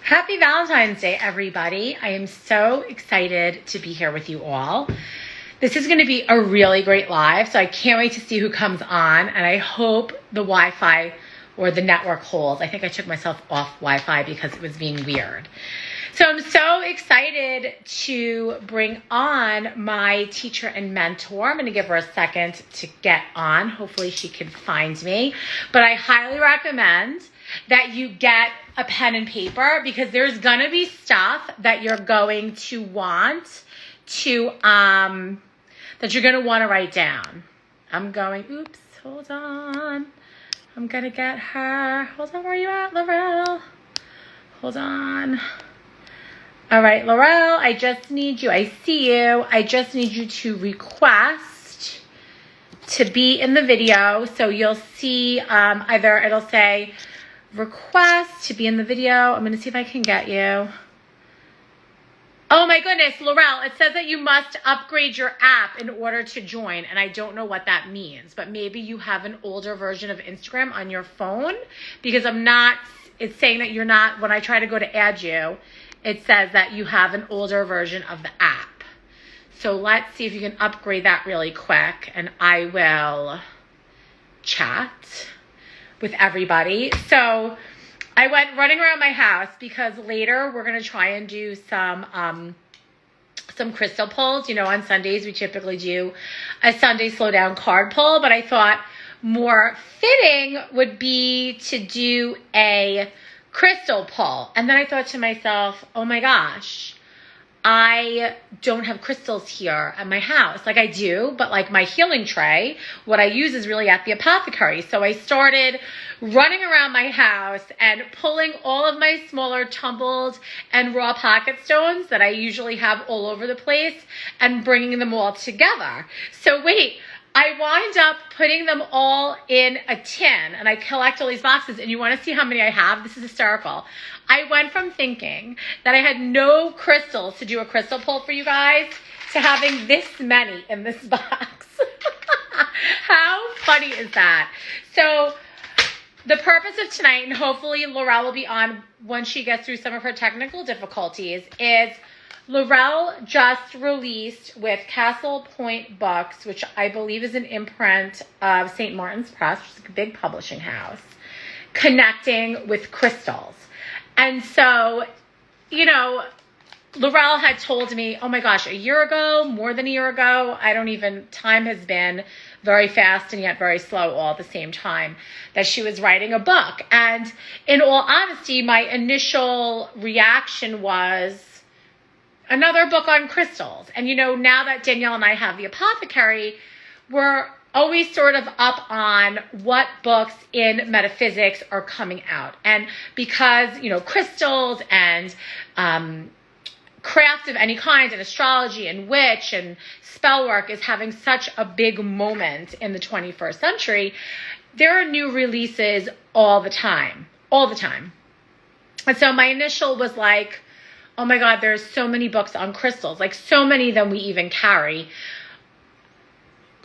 Happy Valentine's Day, everybody. I am so excited to be here with you all. This is going to be a really great live, so I can't wait to see who comes on, and I hope the Wi-Fi or the network holds. I think I took myself off Wi-Fi because it was being weird. So I'm so excited to bring on my teacher and mentor. I'm going to give her a second to get on. Hopefully she can find me. But I highly recommend that you get a pen and paper because there's going to be stuff that you're going to want to, that you're going to want to write down. Oops, hold on. I'm going to get her. Hold on, where are you at, Laurelle? Hold on. All right, Laurelle, I just need you. I see you. I just need you to request to be in the video. So you'll see either it'll say request to be in the video. I'm going to see if I can get you. Oh my goodness, Laurelle, it says that you must upgrade your app in order to join, and I don't know what that means, but maybe you have an older version of Instagram on your phone because it's saying that you're not, when I try to go to add you, it says that you have an older version of the app. So let's see if you can upgrade that really quick, and I will chat with everybody. So I went running around my house because later we're going to try and do some crystal pulls. You know, on Sundays we typically do a Sunday slow down card pull, but I thought more fitting would be to do a crystal pull. And then I thought to myself, oh my gosh, I don't have crystals here at my house. Like I do, but like my healing tray, what I use is really at the Apothecary. So I started running around my house and pulling all of my smaller tumbled and raw pocket stones that I usually have all over the place and bringing them all together. So wait, I wind up putting them all in a tin, and I collect all these boxes, and you want to see how many I have? This is hysterical. I went from thinking that I had no crystals to do a crystal pull for you guys to having this many in this box. How funny is that? So the purpose of tonight, and hopefully Laurelle will be on once she gets through some of her technical difficulties, is Laurelle just released with Castle Point Books, which I believe is an imprint of St. Martin's Press, which is a big publishing house, Connecting with Crystals. And so, you know, Laurelle had told me, oh my gosh, a year ago, more than a year ago, time has been very fast and yet very slow all at the same time, that she was writing a book. And in all honesty, my initial reaction was, another book on crystals. And you know, now that Danielle and I have the Apothecary, we're always sort of up on what books in metaphysics are coming out. And because, you know, crystals and craft of any kind and astrology and witch and spell work is having such a big moment in the 21st century, there are new releases all the time. And so my initial was like, oh my God, there's so many books on crystals, like so many than we even carry.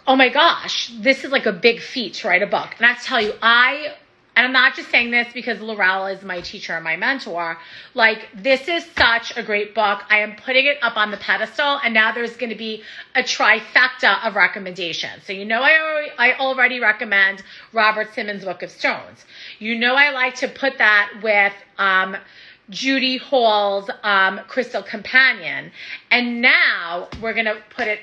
Oh my gosh, this is like a big feat to write a book. And I have to tell you, and I'm not just saying this because Laurelle is my teacher and my mentor, like this is such a great book. I am putting it up on the pedestal, and now there's going to be a trifecta of recommendations. So you know I already recommend Robert Simmons' Book of Stones. You know I like to put that with Judy Hall's Crystal Companion. And now we're going to put it,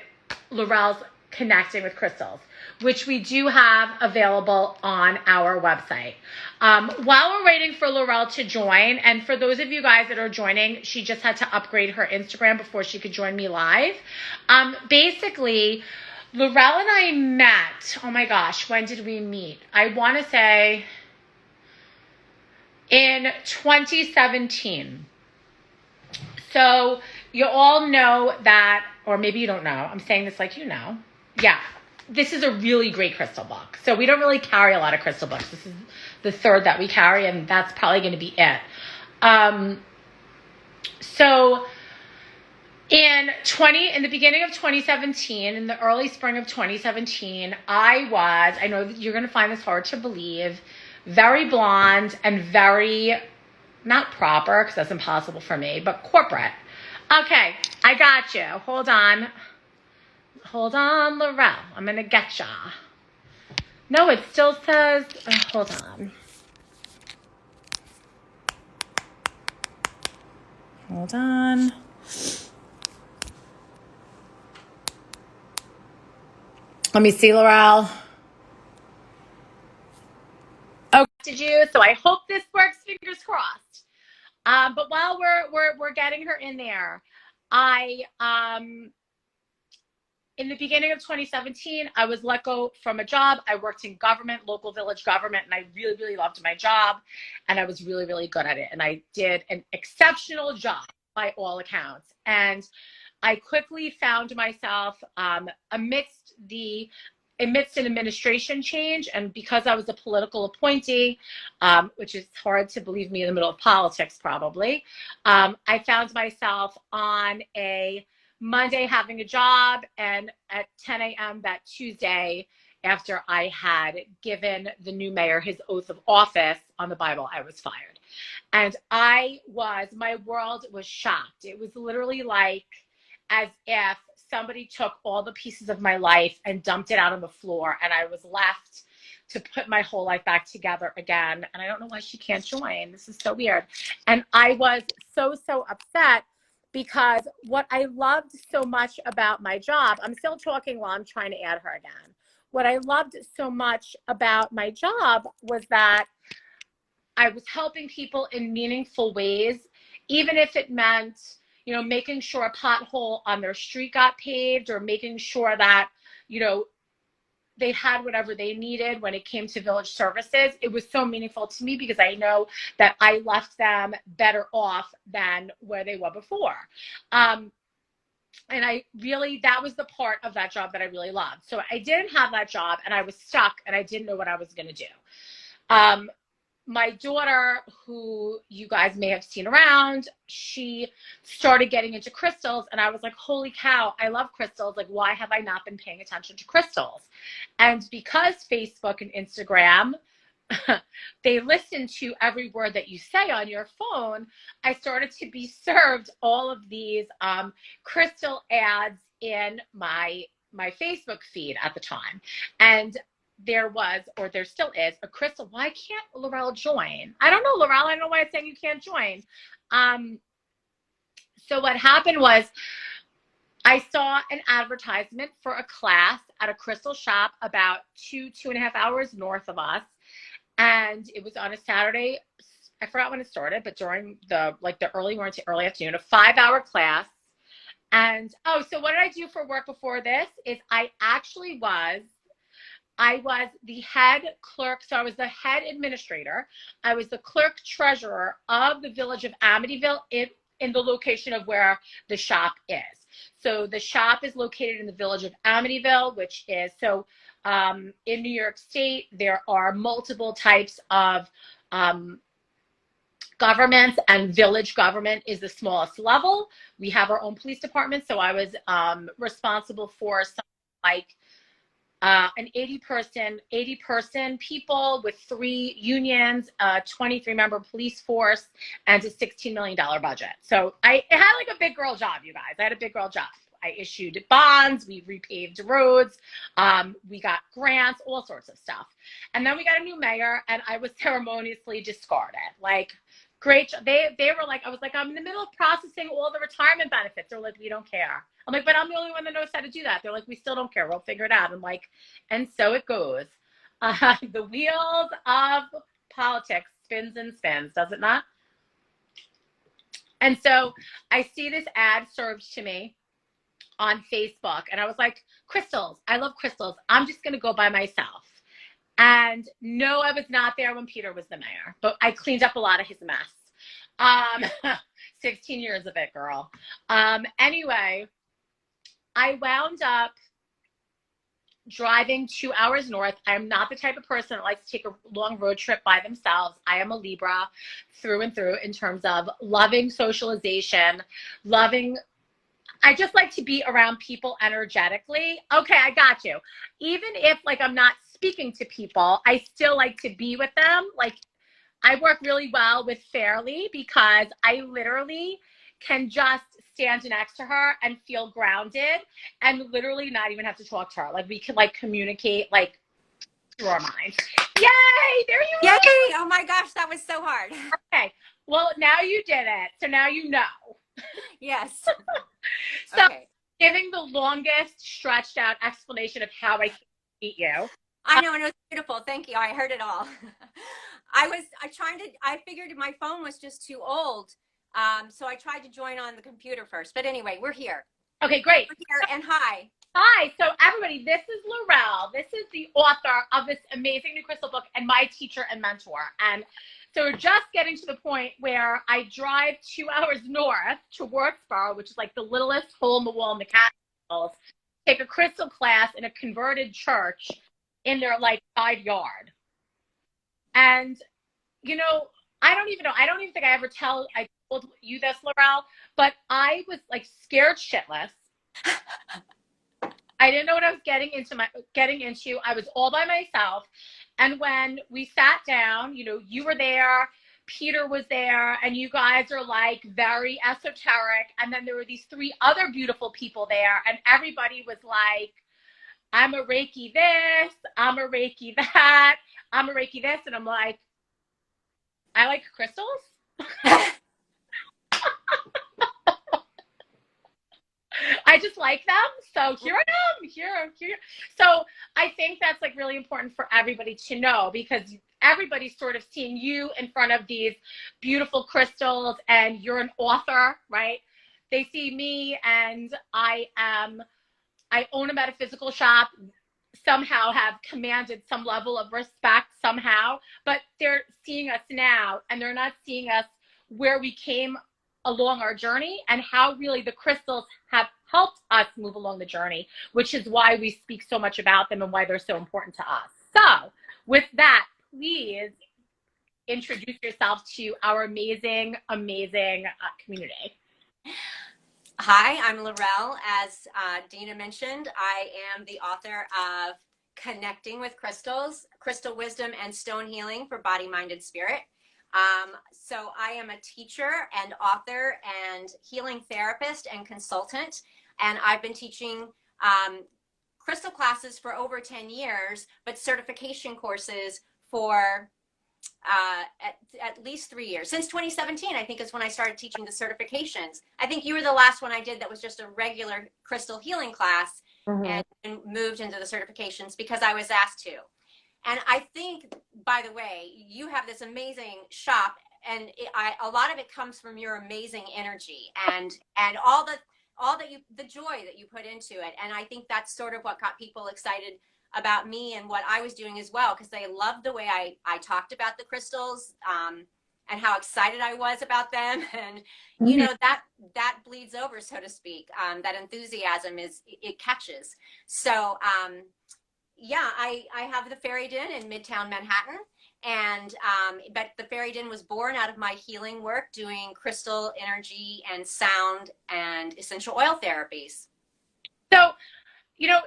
Laurelle's Connecting with Crystals, which we do have available on our website. While we're waiting for Laurelle to join, and for those of you guys that are joining, she just had to upgrade her Instagram before she could join me live. Basically, Laurelle and I met, oh my gosh, when did we meet? I want to say in 2017. So you all know that, or maybe you don't know. I'm saying this like you know. Yeah, this is a really great crystal book. So we don't really carry a lot of crystal books. This is the third that we carry, and that's probably going to be it. So in the beginning of 2017, in the early spring of 2017, I know that you're going to find this hard to believe, very blonde and very not proper, because that's impossible for me, but corporate. Okay, I got you. Hold on. Hold on, Laurelle. I'm going to get ya. No, it still says, hold on. Hold on. Let me see, Laurelle. Okay, did you? So I hope this works. Fingers crossed. But while we're getting her in there, I in the beginning of 2017, I was let go from a job. I worked in government, local village government, and I really, really loved my job, and I was really, really good at it, and I did an exceptional job by all accounts. And I quickly found myself amidst an administration change, and because I was a political appointee, which is hard to believe me in the middle of politics probably, I found myself on a Monday having a job, and at 10 a.m. that Tuesday, after I had given the new mayor his oath of office on the Bible, I was fired. And my world was shocked. It was literally like as if somebody took all the pieces of my life and dumped it out on the floor, and I was left to put my whole life back together again. And I don't know why she can't join. This is so weird. And I was so upset, because what I loved so much about my job, I'm still talking while I'm trying to add her again. What I loved so much about my job was that I was helping people in meaningful ways, even if it meant, making sure a pothole on their street got paved, or making sure that, they had whatever they needed when it came to village services. It was so meaningful to me, because I know that I left them better off than where they were before. And that was the part of that job that I really loved. So I didn't have that job, and I was stuck, and I didn't know what I was going to do. My daughter, who you guys may have seen around, she started getting into crystals, and I was like, holy cow, I love crystals. Like, why have I not been paying attention to crystals? And because Facebook and Instagram, they listen to every word that you say on your phone, I started to be served all of these crystal ads in my Facebook feed at the time. And there was, or there still is, a crystal. Why can't Laurelle join? I don't know, Laurelle. I don't know why it's saying you can't join. So what happened was, I saw an advertisement for a class at a crystal shop about 2.5 hours north of us. And it was on a Saturday. I forgot when it started, but during the early morning to early afternoon, a 5-hour class. And, so what did I do for work before this? Is I was the head clerk. So I was the head administrator. I was the clerk treasurer of the village of Amityville in the location of where the shop is. So the shop is located in the village of Amityville, which is, in New York State, there are multiple types of governments, and village government is the smallest level. We have our own police department. So I was responsible for something like an 80-person people with 3 unions, a 23-member police force, and a $16 million budget. So it had like a big girl job, you guys. I had a big girl job. I issued bonds, we repaved roads, we got grants, all sorts of stuff. And then we got a new mayor, and I was ceremoniously discarded. Like, great. They were like, I was like, I'm in the middle of processing all the retirement benefits. They're like, we don't care. I'm like, but I'm the only one that knows how to do that. They're like, we still don't care. We'll figure it out. I'm like, and so it goes. The wheels of politics spins and spins, does it not? And so I see this ad served to me on Facebook, and I was like, crystals. I love crystals. I'm just going to go by myself. And no, I was not there when Peter was the mayor, but I cleaned up a lot of his mess. 16 years of it, girl. Anyway, I wound up driving 2 hours north. I'm not the type of person that likes to take a long road trip by themselves. I am a Libra through and through in terms of loving socialization, I just like to be around people energetically. Okay, I got you. Even if I'm not speaking to people, I still like to be with them. I work really well with Fairly because I literally can just stand next to her and feel grounded and literally not even have to talk to her. Like we can like communicate like through our minds. Yay! There you Yay! are. Oh my gosh, that was so hard. Okay. Well, now you did it. So now you know. Yes. So Okay. giving the longest stretched out explanation of how I can meet you. I know, and it was beautiful. Thank you. I heard it all. I figured my phone was just too old. So I tried to join on the computer first. But anyway, we're here. Okay, great. We're here, and hi. Hi, so everybody, this is Laurelle. This is the author of this amazing new crystal book and my teacher and mentor. And so we're just getting to the point where I drive 2 hours north to Wartsboro, which is like the littlest hole in the wall in the Catskills, take a crystal class in a converted church in their like side yard. And, you know, I don't even think I told you this, Laurelle, but I was like scared shitless. I didn't know what I was getting into. I was all by myself. And when we sat down, you know, you were there, Peter was there, and you guys are like very esoteric. And then there were these three other beautiful people there, and everybody was like, I'm a Reiki this, I'm a Reiki that, I'm a Reiki this. And I'm like, I like crystals. I just like them. So here I am, here. So I think that's like really important for everybody to know because everybody's sort of seeing you in front of these beautiful crystals and you're an author, right? They see me and I own a metaphysical shop, somehow have commanded some level of respect somehow, but they're seeing us now and they're not seeing us where we came along our journey and how really the crystals have helped us move along the journey, which is why we speak so much about them and why they're so important to us. So with that, please introduce yourself to our amazing community. Hi, I'm Laurelle. As Dina mentioned, I am the author of Connecting with Crystals, Crystal Wisdom and Stone Healing for Body, Mind, and Spirit. So I am a teacher and author and healing therapist and consultant, and I've been teaching crystal classes for over 10 years, but certification courses for at least 3 years. Since 2017, I think is when I started teaching the certifications. I think you were the last one I did that was just a regular crystal healing class, and moved into the certifications because I was asked to. And I think, by the way, you have this amazing shop, and a lot of it comes from your amazing energy and all the joy that you put into it. And I think that's sort of what got people excited about me and what I was doing as well, because they loved the way I talked about the crystals, and how excited I was about them. And you know, that bleeds over, so to speak. That enthusiasm it catches. So yeah, I have the Fairy Den in Midtown Manhattan, and but the Fairy Den was born out of my healing work, doing crystal energy and sound and essential oil therapies. So, you know,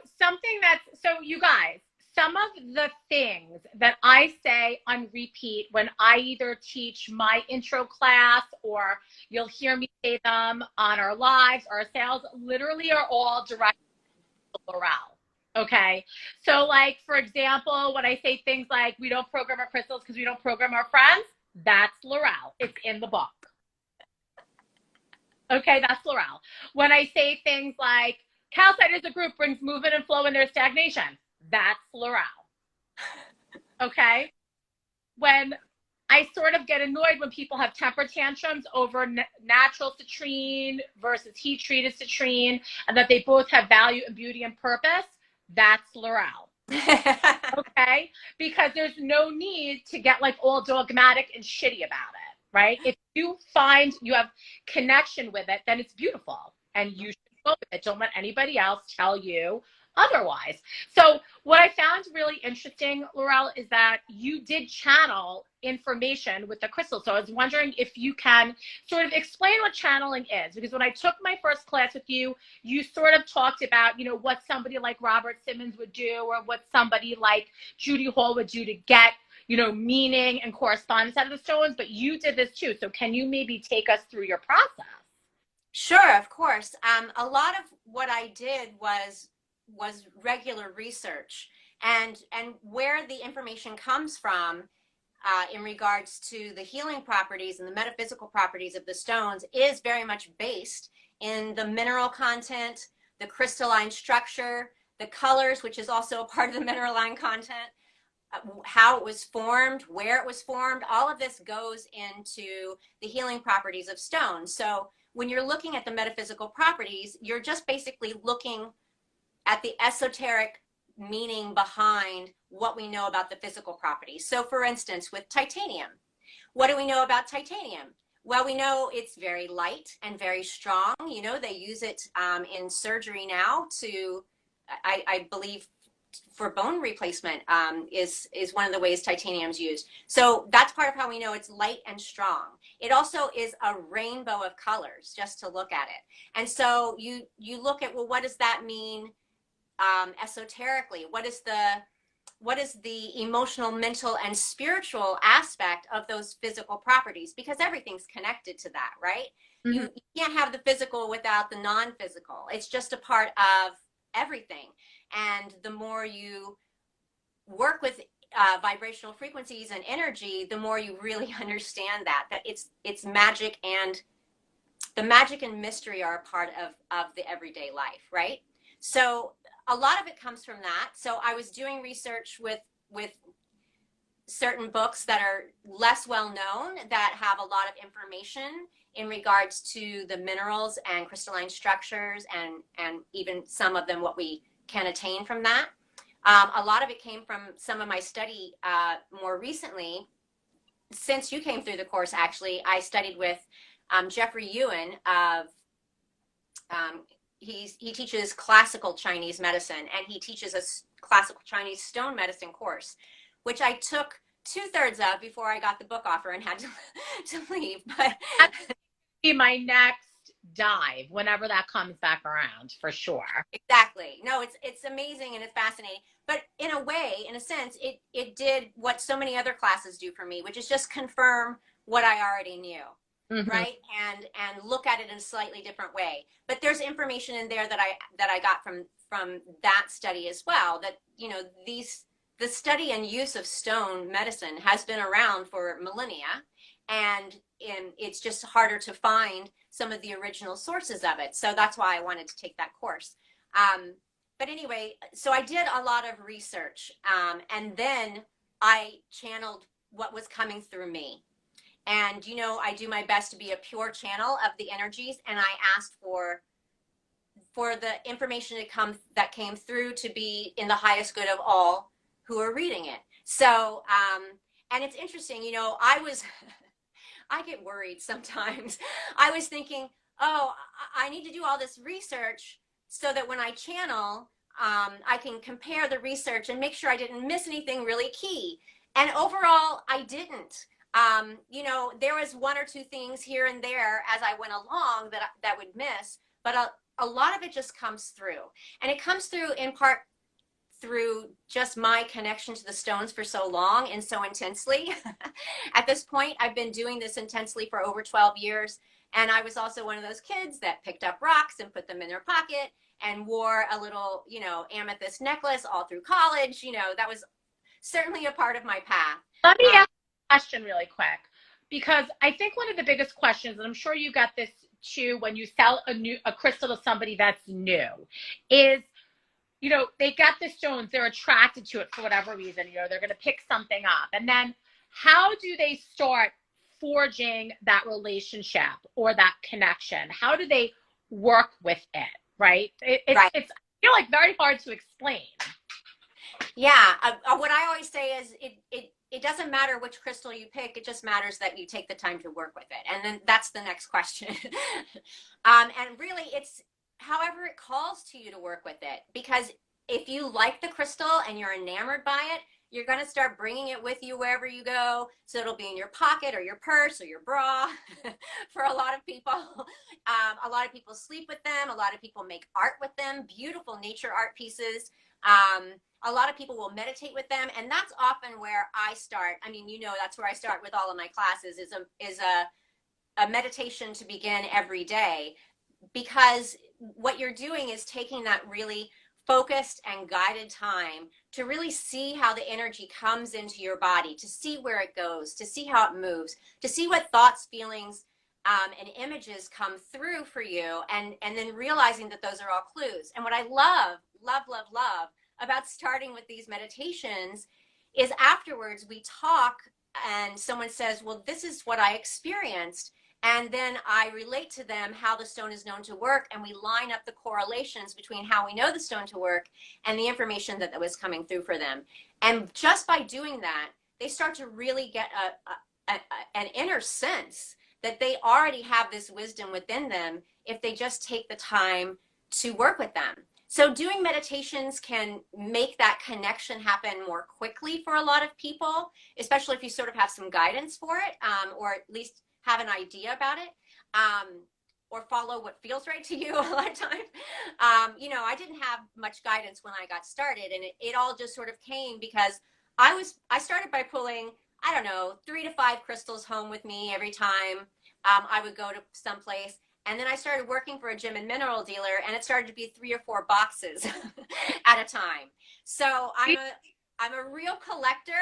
you guys, some of the things that I say on repeat when I either teach my intro class or you'll hear me say them on our lives or our sales literally are all directed to Laurelle. Okay. So like, for example, when I say things like we don't program our crystals because we don't program our friends, that's Laurelle. It's in the book. Okay. That's Laurelle. When I say things like calcite as a group brings movement and flow in their stagnation, that's Laurelle. Okay. When I sort of get annoyed when people have temper tantrums over natural citrine versus heat treated citrine and that they both have value and beauty and purpose, that's Laurelle. Okay? Because there's no need to get like all dogmatic and shitty about it, right? If you find you have connection with it, then it's beautiful and you should go with it. Don't let anybody else tell you otherwise. So what I found really interesting, Laurelle, is that you did channel information with the crystal. So I was wondering if you can sort of explain what channeling is, because when I took my first class with you, you sort of talked about, you know, what somebody like Robert Simmons would do or what somebody like Judy Hall would do to get, meaning and correspondence out of the stones, but you did this too. So can you maybe take us through your process? Sure, of course. A lot of what I did was regular research, and where the information comes from in regards to the healing properties and the metaphysical properties of the stones is very much based in the mineral content, the crystalline structure, the colors, which is also a part of the mineralline content, how it was formed, where it was formed. All of this goes into the healing properties of stone. So when you're looking at the metaphysical properties, you're just basically looking at the esoteric meaning behind what we know about the physical properties. So for instance, with titanium, what do we know about titanium? Well, we know it's very light and very strong. They use it in surgery now to, I believe, for bone replacement is one of the ways titanium is used. So that's part of how we know it's light and strong. It also is a rainbow of colors, just to look at it. And so you look at, well, what does that mean esoterically? What is the emotional, mental, and spiritual aspect of those physical properties? Because everything's connected to that, right? Mm-hmm. You can't have the physical without the non-physical. It's just a part of everything. And the more you work with vibrational frequencies and energy, the more you really understand that it's magic, and the magic and mystery are a part of the everyday life, right? So a lot of it comes from that. So I was doing research with certain books that are less well known, that have a lot of information in regards to the minerals and crystalline structures, and even some of them what we can attain from that. A lot of it came from some of my study more recently. Since you came through the course, actually, I studied with Jeffrey Ewan of he teaches classical Chinese medicine, and he teaches a classical Chinese stone medicine course, which I took 2/3 of before I got the book offer and had to leave. But that's be my next dive whenever that comes back around, for sure. Exactly. No, it's amazing and it's fascinating. But in a way, in a sense, it did what so many other classes do for me, which is just confirm what I already knew. Mm-hmm. Right? And look at it in a slightly different way. But there's information in there that I got from that study as well, that the study and use of stone medicine has been around for millennia, and it's just harder to find some of the original sources of it. So that's why I wanted to take that course. But anyway, so I did a lot of research, and then I channeled what was coming through me. And, I do my best to be a pure channel of the energies, and I asked for the information that came through to be in the highest good of all who are reading it. So, and it's interesting, I get worried sometimes. I was thinking, oh, I need to do all this research so that when I channel, I can compare the research and make sure I didn't miss anything really key. And overall, I didn't. There was one or two things here and there as I went along that would miss, but a lot of it just comes through. And it comes through in part through just my connection to the stones for so long and so intensely. At this point, I've been doing this intensely for over 12 years. And I was also one of those kids that picked up rocks and put them in their pocket and wore a little, amethyst necklace all through college. That was certainly a part of my path. Let me ask a question really quick, because I think one of the biggest questions, and I'm sure you got this too when you sell a crystal to somebody that's new, is, they got the stones, they're attracted to it for whatever reason, they're going to pick something up. And then how do they start forging that relationship or that connection? How do they work with it, right? Right. It's I feel like very hard to explain. Yeah. What I always say is it doesn't matter which crystal you pick. It just matters that you take the time to work with it. And then that's the next question. And really, it's however it calls to you to work with it. Because if you like the crystal and you're enamored by it, you're going to start bringing it with you wherever you go. So it'll be in your pocket or your purse or your bra for a lot of people. A lot of people sleep with them. A lot of people make art with them, beautiful nature art pieces. A lot of people will meditate with them. And that's often where I start. I mean, that's where I start with all of my classes is a meditation to begin every day, because what you're doing is taking that really focused and guided time to really see how the energy comes into your body, to see where it goes, to see how it moves, to see what thoughts, feelings, and images come through for you, and then realizing that those are all clues. And what I love about starting with these meditations is afterwards we talk and someone says, well, this is what I experienced. And then I relate to them how the stone is known to work, and we line up the correlations between how we know the stone to work and the information that was coming through for them. And just by doing that, they start to really get an inner sense that they already have this wisdom within them if they just take the time to work with them. So doing meditations can make that connection happen more quickly for a lot of people, especially if you sort of have some guidance for it, or at least have an idea about it, or follow what feels right to you a lot of times. I didn't have much guidance when I got started, and it all just sort of came because I started by pulling, I don't know, 3 to 5 crystals home with me every time I would go to someplace. And then I started working for a gem and mineral dealer, and it started to be 3 or 4 boxes at a time. So I'm a real collector.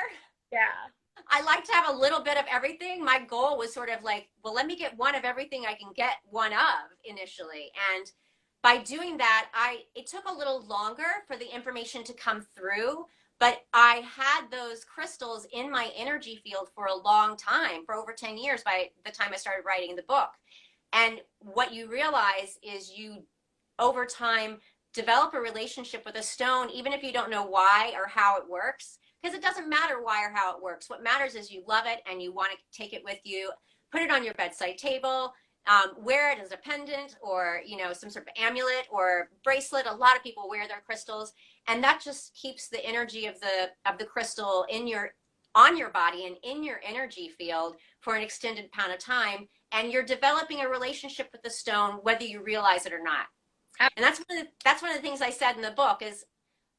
Yeah. I like to have a little bit of everything. My goal was sort of like, well, let me get one of everything I can get one of initially. And by doing that, it took a little longer for the information to come through, but I had those crystals in my energy field for a long time, for over 10 years by the time I started writing the book. And what you realize is you, over time, develop a relationship with a stone, even if you don't know why or how it works, because it doesn't matter why or how it works. What matters is you love it and you want to take it with you, put it on your bedside table, wear it as a pendant or, some sort of amulet or bracelet. A lot of people wear their crystals, and that just keeps the energy of the crystal on your body and in your energy field for an extended amount of time. And you're developing a relationship with the stone, whether you realize it or not. And that's one of the things I said in the book is,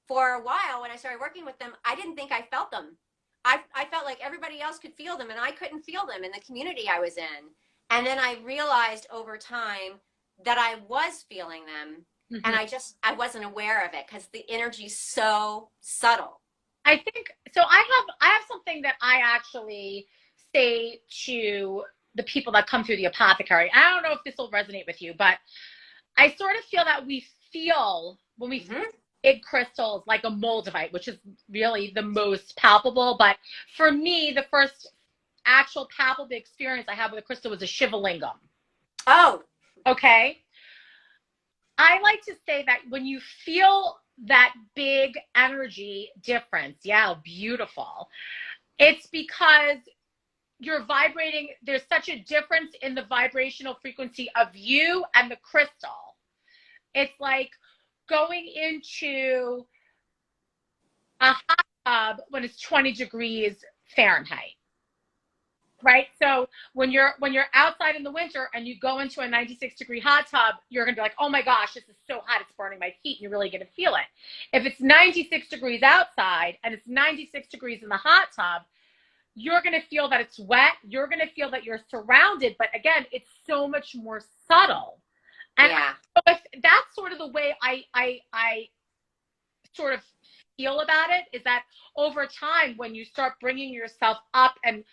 for a while when I started working with them, I didn't think I felt them. I felt like everybody else could feel them, and I couldn't feel them in the community I was in. And then I realized over time that I was feeling them, Mm-hmm. and I wasn't aware of it because the energy's so subtle. I think so. I have something that I actually say to the people that come through the apothecary. I don't know if this will resonate with you, but I sort of feel that we feel when we Mm-hmm. big crystals like a moldavite, which is really the most palpable. But for me, the first actual palpable experience I had with a crystal was a shivalingam. Oh, Okay. I like to say that when you feel that big energy difference, yeah, beautiful. It's because you're vibrating, there's such a difference in the vibrational frequency of you and the crystal. It's like going into a hot tub when it's 20 degrees Fahrenheit. Right? So when you're outside in the winter and you go into a 96-degree hot tub, you're gonna be like, oh my gosh, this is so hot, it's burning my feet, and you're really gonna feel it. If it's 96 degrees outside and it's 96 degrees in the hot tub, you're going to feel that it's wet. You're going to feel that you're surrounded. But again, it's so much more subtle. And yeah. that's sort of the way I sort of feel about it, is that over time, when you start bringing yourself up and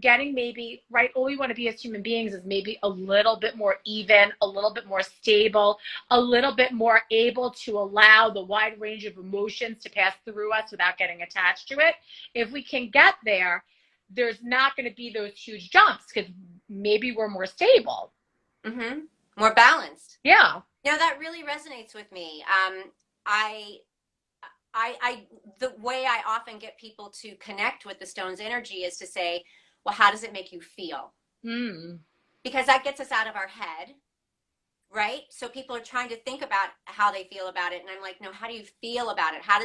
getting maybe, right, all we want to be as human beings is maybe a little bit more even, a little bit more stable, a little bit more able to allow the wide range of emotions to pass through us without getting attached to it. If we can get there, there's not going to be those huge jumps because maybe we're more stable. Mm-hmm. More balanced. Yeah. That really resonates with me. The way I often get people to connect with the stone's energy is to say, well, how does it make you feel? Because that gets us out of our head, right? So people are trying to think about how they feel about it. And I'm like, no, how do you feel about it? How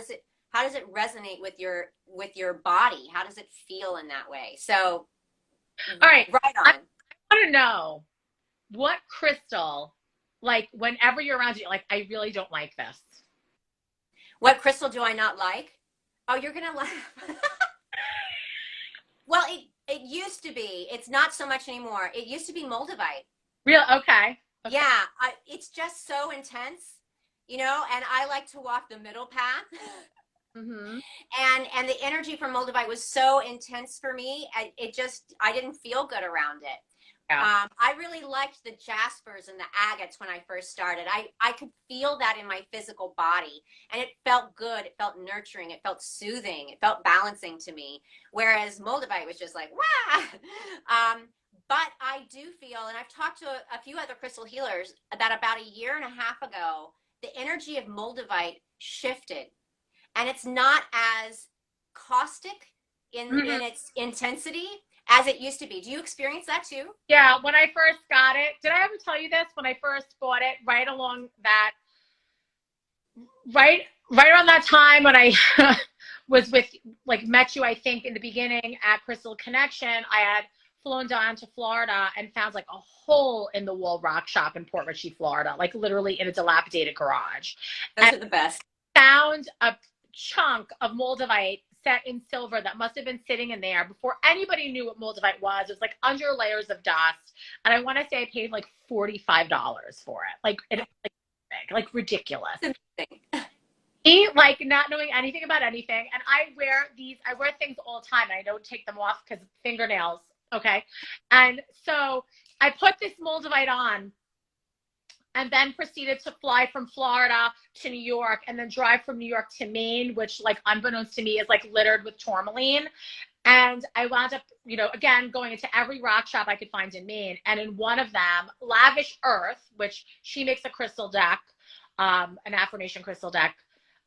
how does it resonate with your body? How does it feel in that way? So, All right. right I on. want to know what crystal, like whenever you're around you, like, I really don't like this. What crystal do I not like? Oh, you're gonna laugh. Well, it used to be. It's not so much anymore. It used to be moldavite. Real okay. Okay. Yeah, it's just so intense, and I like to walk the middle path. Mm-hmm. And the energy from moldavite was so intense for me. I didn't feel good around it. Yeah. I really liked the jaspers and the agates when I first started. I could feel that in my physical body, and it felt good. It felt nurturing. It felt soothing. It felt balancing to me. Whereas moldavite was just like, wow. But I do feel, and I've talked to a few other crystal healers, that about a year and a half ago, the energy of moldavite shifted, and it's not as caustic in Mhm. its intensity as it used to be. Do you experience that too? Yeah, when I first got it, did I ever tell you this? When I first bought it, right along that, right around that time when I was with, like, met you, I think in the beginning at Crystal Connection, I had flown down to Florida and found like a hole in the wall rock shop in Port Richey, Florida, like literally in a dilapidated garage. Those And are the best. found a chunk of moldavite set in silver that must have been sitting in there before anybody knew what moldavite was. It was like under layers of dust. And I want to say I paid like $45 for it. Like ridiculous. It's amazing. Me, like not knowing anything about anything. And I wear things all the time and I don't take them off because fingernails. Okay. And so I put this moldavite on and then proceeded to fly from Florida to New York and then drive from New York to Maine, which, like, unbeknownst to me, is like littered with tourmaline. And I wound up, again, going into every rock shop I could find in Maine. And in one of them, Lavish Earth, which she makes a crystal deck, an affirmation crystal deck.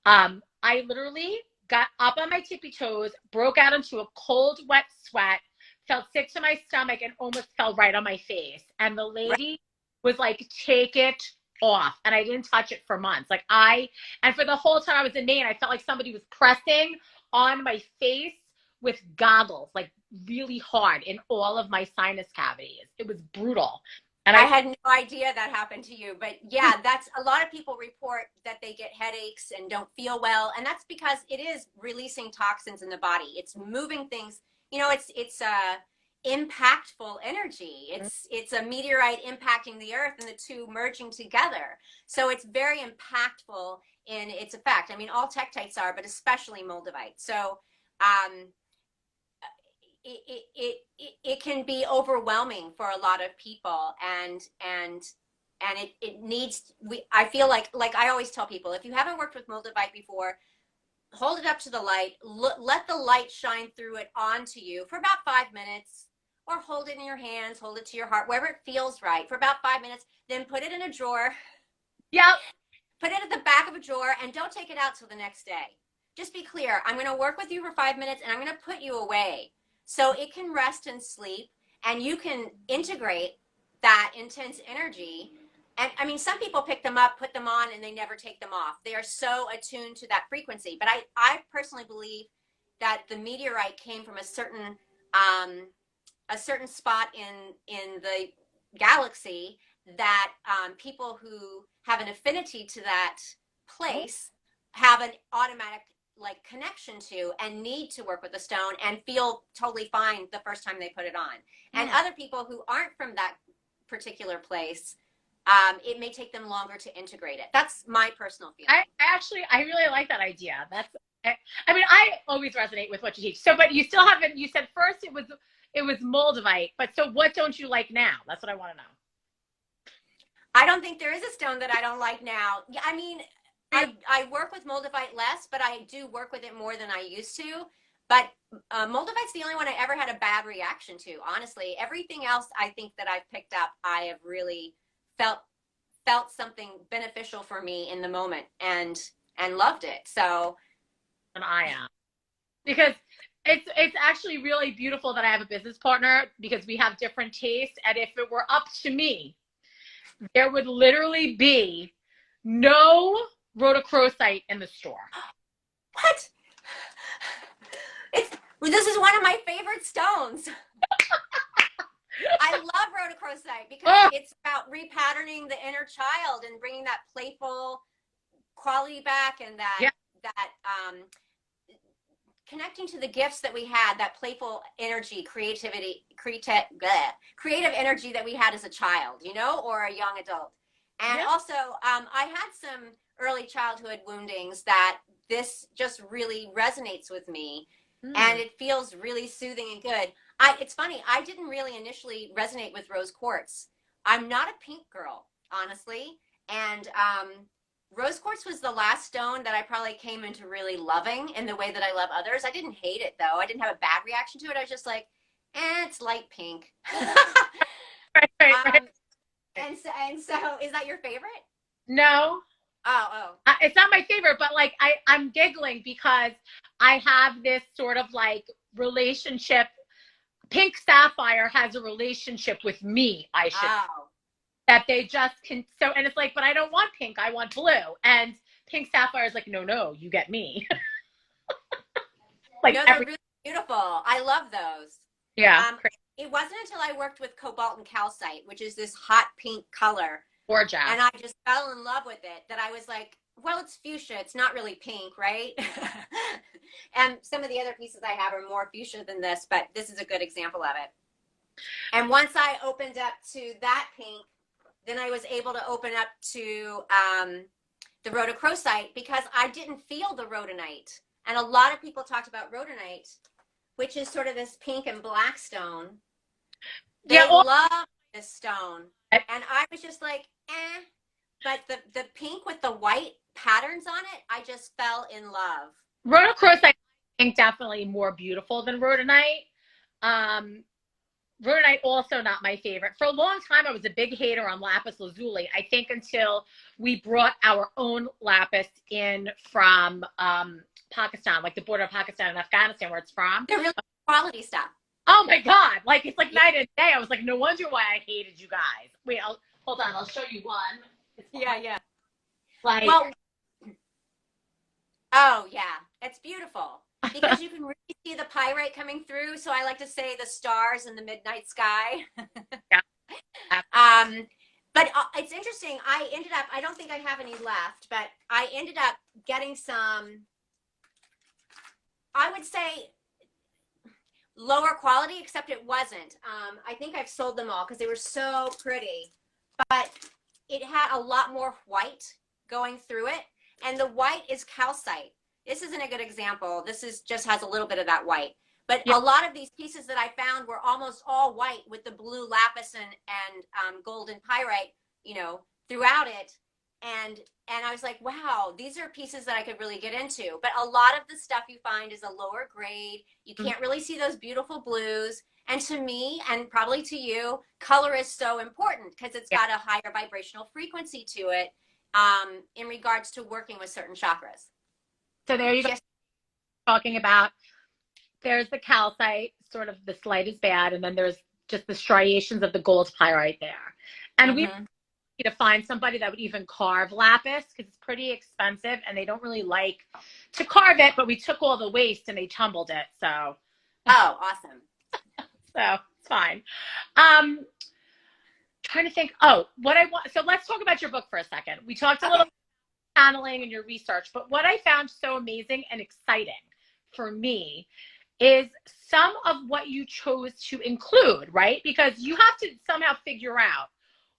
I literally got up on my tippy toes, broke out into a cold, wet sweat, felt sick to my stomach, and almost fell right on my face. And the Right. lady was like, take it off. And I didn't touch it for months. And for the whole time I was in Maine, I felt like somebody was pressing on my face with goggles, like really hard in all of my sinus cavities. It was brutal. And I I, had no idea that happened to you, but yeah, that's a lot of people report that they get headaches and don't feel well, and that's because it is releasing toxins in the body. It's moving things. It's impactful energy. It's a meteorite impacting the earth and the two merging together. So it's very impactful in its effect. I mean, all tektites are, but especially moldavite. So um, it can be overwhelming for a lot of people, and it needs, I feel like I always tell people, if you haven't worked with moldavite before, hold it up to the light, let the light shine through it onto you for about 5 minutes, or hold it in your hands, hold it to your heart, wherever it feels right, for about 5 minutes, then put it in a drawer. yep. Put it at the back of a drawer, and don't take it out till the next day. Just be clear, I'm going to work with you for 5 minutes and I'm going to put you away so it can rest and sleep, and you can integrate that intense energy. And I mean, some people pick them up, put them on, and they never take them off. They are so attuned to that frequency. But I personally believe that the meteorite came from a certain spot in the galaxy that people who have an affinity to that place have an automatic, like, connection to, and need to work with the stone and feel totally fine the first time they put it on. And other people who aren't from that particular place, it may take them longer to integrate it. That's my personal feeling. I really like that idea. I mean, I always resonate with what you teach. So, but you still haven't, you said first it was moldavite, but so what don't you like now? That's what I want to know. I don't think there is a stone that I don't like now. I mean, I work with moldavite less, but I do work with it more than I used to. But moldavite's the only one I ever had a bad reaction to. Honestly, everything else I think that I've picked up, I have really felt something beneficial for me in the moment, and loved it. So, And I am, because it's actually really beautiful that I have a business partner, because we have different tastes. And if it were up to me, there would literally be no rhodochrosite in the store. what? This is one of my favorite stones. I love rhodochrosite because Oh, it's about repatterning the inner child and bringing that playful quality back, and yeah. that connecting to the gifts that we had, that playful energy, creative energy that we had as a child, or a young adult. And Yeah. also, I had some early childhood woundings that this just really resonates with me, and Hmm. it feels really soothing and good. It's funny, I didn't really initially resonate with rose quartz. I'm not a pink girl, honestly, and rose quartz was the last stone that I probably came into really loving in the way that I love others. I didn't hate it though. I didn't have a bad reaction to it. I was just like, it's light pink. Right, right, right. um, and so, is that your favorite? No, Oh, oh. it's not my favorite, but like I'm giggling because I have this sort of like relationship. Pink Sapphire has a relationship with me, I should, Oh. that they just can. So, and it's like, but I don't want pink, I want blue. And Pink Sapphire is like, no, no, you get me. Like No, they're every, really beautiful. I love those. yeah, Um, it wasn't until I worked with cobalt and calcite, which is this hot pink color, gorgeous. and I just fell in love with it, that I was like, well, it's fuchsia. It's not really pink, right? And some of the other pieces I have are more fuchsia than this, but this is a good example of it. And once I opened up to that pink, then I was able to open up to the rhodochrosite, because I didn't feel the rhodonite. And a lot of people talked about rhodonite, which is sort of this pink and black stone. Yeah, They all, love this stone. And I was just like, eh. But the pink with the white patterns on it, I just fell in love. rhodochrosite, I think definitely more beautiful than rhodonite. Um, Rhodonite also not my favorite. For a long time, I was a big hater on lapis lazuli. I think until we brought our own lapis in from Pakistan, like the border of Pakistan and Afghanistan, where it's from. They're really quality stuff. Oh my God! Like it's like Yeah, night and day. I was like, no wonder why I hated you guys. Wait, hold on. I'll show you one. It's yeah. like, Well, oh yeah, it's beautiful because you can really see the pyrite coming through. So I like to say the stars in the midnight sky. yeah, um, but it's interesting. I don't think I have any left, but I ended up getting some, I would say, lower quality, except it wasn't. I think I've sold them all because they were so pretty, but it had a lot more white going through it. And the white is calcite. This isn't a good example. This is just has a little bit of that white. But yeah. a lot of these pieces that I found were almost all white with the blue lapis and golden pyrite, throughout it. And I was like, wow, these are pieces that I could really get into. But a lot of the stuff you find is a lower grade. You can't really see those beautiful blues. And to me, and probably to you, color is so important because it's Yeah. got a higher vibrational frequency to it, in regards to working with certain chakras. So there you go. Just Talking about there's the calcite, sort of the slight is bad, and then there's just the striations of the gold pyrite there. And we mm-hmm. to find somebody that would even carve lapis because it's pretty expensive and they don't really like to carve it, but we took all the waste and they tumbled it. Oh, awesome. It's fine. Trying to think, oh, what I want. So let's talk about your book for a second. We talked a little Okay. channeling and your research, but what I found so amazing and exciting for me is some of what you chose to include, right? Because you have to somehow figure out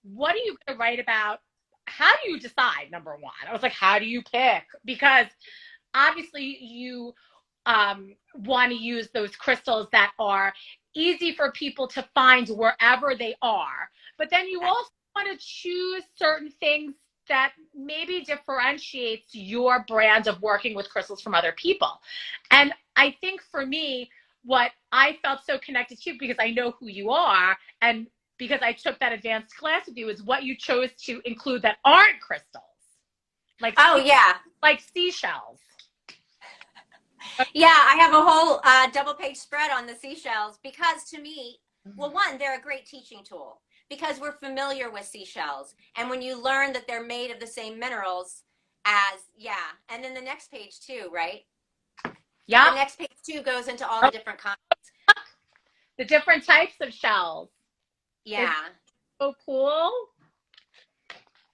what are you going to write about? How do you decide, number one? I was like, how do you pick? Because obviously you want to use those crystals that are easy for people to find wherever they are. But then you also want to choose certain things that maybe differentiates your brand of working with crystals from other people. And I think for me, what I felt so connected to, because I know who you are, and because I took that advanced class with you, is what you chose to include that aren't crystals, like Oh, yeah. like seashells. Yeah, I have a whole double page spread on the seashells because to me, well, one, they're a great teaching tool because we're familiar with seashells. And when you learn that they're made of the same minerals as, yeah. And then the next page too, right? The Yep. next page too goes into all Oh, the different kinds. the different types of shells. Is Yeah. so cool.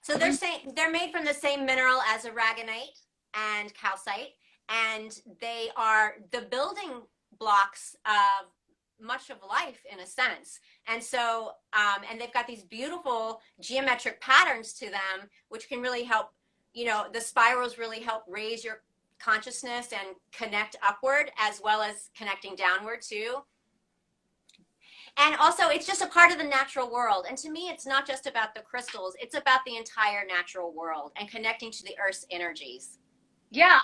So they're made from the same mineral as aragonite and calcite, and they are the building blocks of much of life in a sense. And so, and they've got these beautiful geometric patterns to them, which can really help. The spirals really help raise your consciousness and connect upward as well as connecting downward too. And also, it's just a part of the natural world. And to me, it's not just about the crystals, it's about the entire natural world and connecting to the earth's energies. Yeah,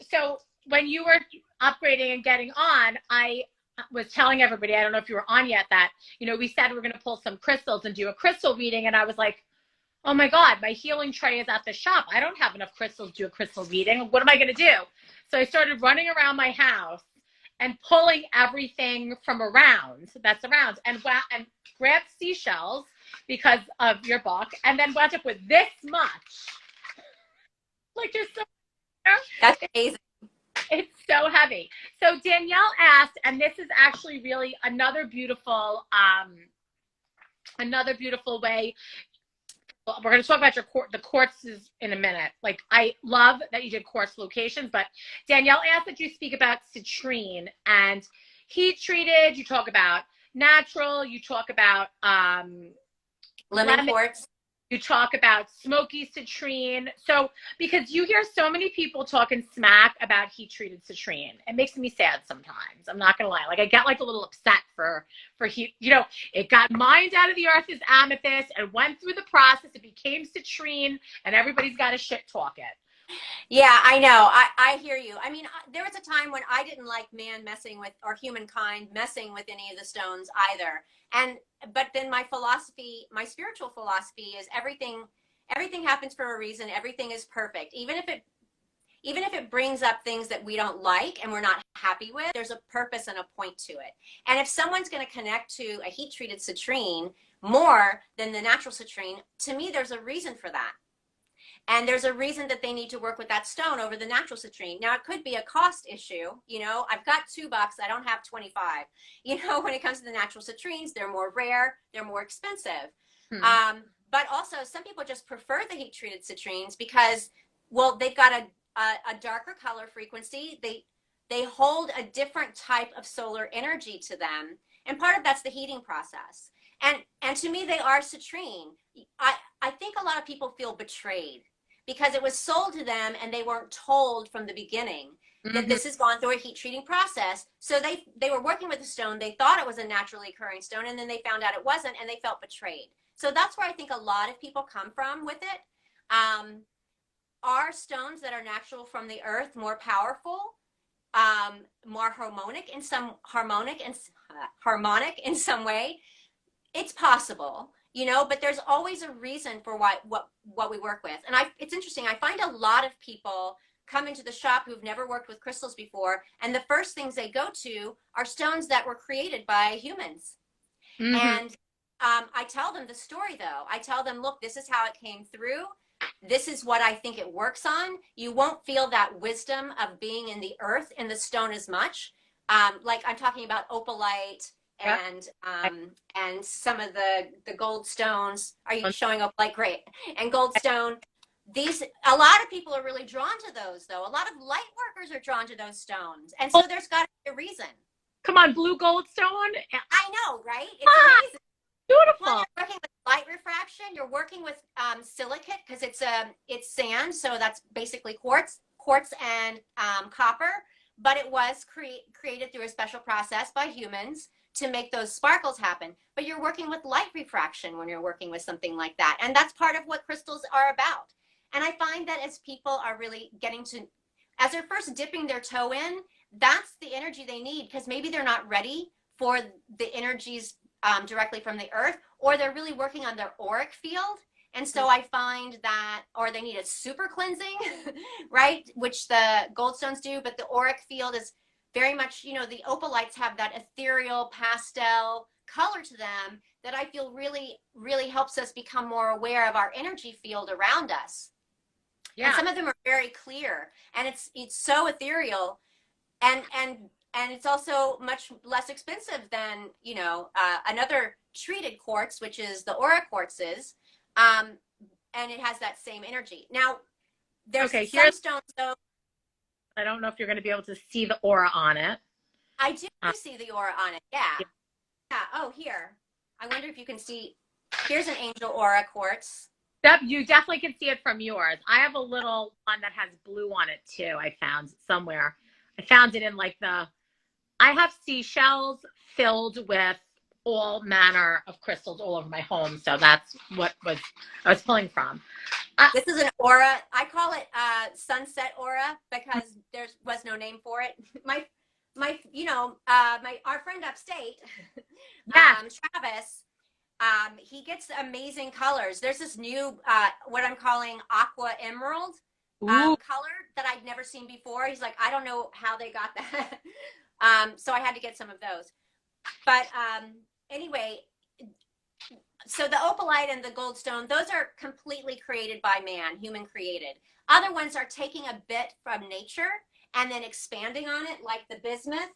so when you were upgrading and getting on, I was telling everybody, I don't know if you were on yet, that, we said we're going to pull some crystals and do a crystal reading. And I was like, oh my God, my healing tray is at the shop. I don't have enough crystals to do a crystal reading. What am I going to do? So I started running around my house and pulling everything from that's around, and grabbed seashells because of your book, and then wound up with this much. Like, you're so, That's amazing. it's so heavy. So Danielle asked, and this is actually really another beautiful way. We're going to talk about the quartzes in a minute. Like, I love that you did quartz locations, but Danielle asked that you speak about citrine and heat treated. You talk about natural. You talk about Lemon quartz. You talk about smoky citrine. So, because you hear so many people talking smack about heat treated citrine, it makes me sad sometimes. I'm not gonna lie. Like, I get like a little upset for heat. It got mined out of the earth as amethyst and went through the process. It became citrine, and everybody's got to shit talk it. Yeah, I know. I hear you. I mean, there was a time when I didn't like man messing with, or humankind messing with any of the stones either. But then my philosophy, my spiritual philosophy is everything happens for a reason. Everything is perfect. Even if it brings up things that we don't like and we're not happy with, there's a purpose and a point to it. And if someone's going to connect to a heat treated citrine more than the natural citrine, to me, there's a reason for that. And there's a reason that they need to work with that stone over the natural citrine. Now, it could be a cost issue. I've got $2, I don't have 25. When it comes to the natural citrines, they're more rare, they're more expensive. But also, some people just prefer the heat treated citrines because, well, they've got a darker color frequency. They hold a different type of solar energy to them. And part of that's the heating process. And to me, they are citrine. I think a lot of people feel betrayed because it was sold to them and they weren't told from the beginning that this has gone through a heat treating process. So they were working with a stone. They thought it was a naturally occurring stone, and then they found out it wasn't, and they felt betrayed. So that's where I think a lot of people come from with it. Are stones that are natural from the earth more powerful, more harmonic in some way? It's possible, but there's always a reason for what we work with. And it's interesting. I find a lot of people come into the shop who've never worked with crystals before, and the first things they go to are stones that were created by humans. And I tell them the story, though. I tell them, look, this is how it came through. This is what I think it works on. You won't feel that wisdom of being in the earth in the stone as much. Like, I'm talking about opalite and some of the gold stones. Are you showing up? Like, great. And goldstone. A lot of people are really drawn to those, though. A lot of light workers are drawn to those stones. And so there's got to be a reason. Come on, blue goldstone. I know, right? It's amazing. Beautiful. When you're working with light refraction, you're working with silicate because it's sand, so that's basically quartz and copper. But it was created through a special process by humans to make those sparkles happen. But you're working with light refraction when you're working with something like that, and that's part of what crystals are about. And I find that as people are really as they're first dipping their toe in, that's the energy they need, because maybe they're not ready for the energies directly from the earth, or they're really working on their auric field. And so I find that, or they need a super cleansing, right? Which the goldstones do, but the auric field is very much, the opalites have that ethereal pastel color to them that I feel really, really helps us become more aware of our energy field around us. And Yeah. some of them are very clear, and it's so ethereal, and it's also much less expensive than, another treated quartz, which is the aura quartzes, um, and it has that same energy. Now, there's Okay, some here's, stones though. I don't know if you're going to be able to see the aura on it. I do Uh, see the aura on it. Yeah, yeah. Oh, here. I wonder if you can see. Here's an angel aura quartz. you definitely can see it from yours. I have a little one that has blue on it too. I found somewhere. I found it in like I have seashells filled with all manner of crystals all over my home. So that's what I was pulling from. This is an aura. I call it sunset aura because there was no name for it. Our friend upstate, Yes. Travis, he gets amazing colors. There's this new, what I'm calling aqua emerald Ooh. color that I'd never seen before. He's like, I don't know how they got that. So I had to get some of those. But anyway, so the opalite and the goldstone, those are completely created by man, human created. Other ones are taking a bit from nature and then expanding on it, like the bismuth,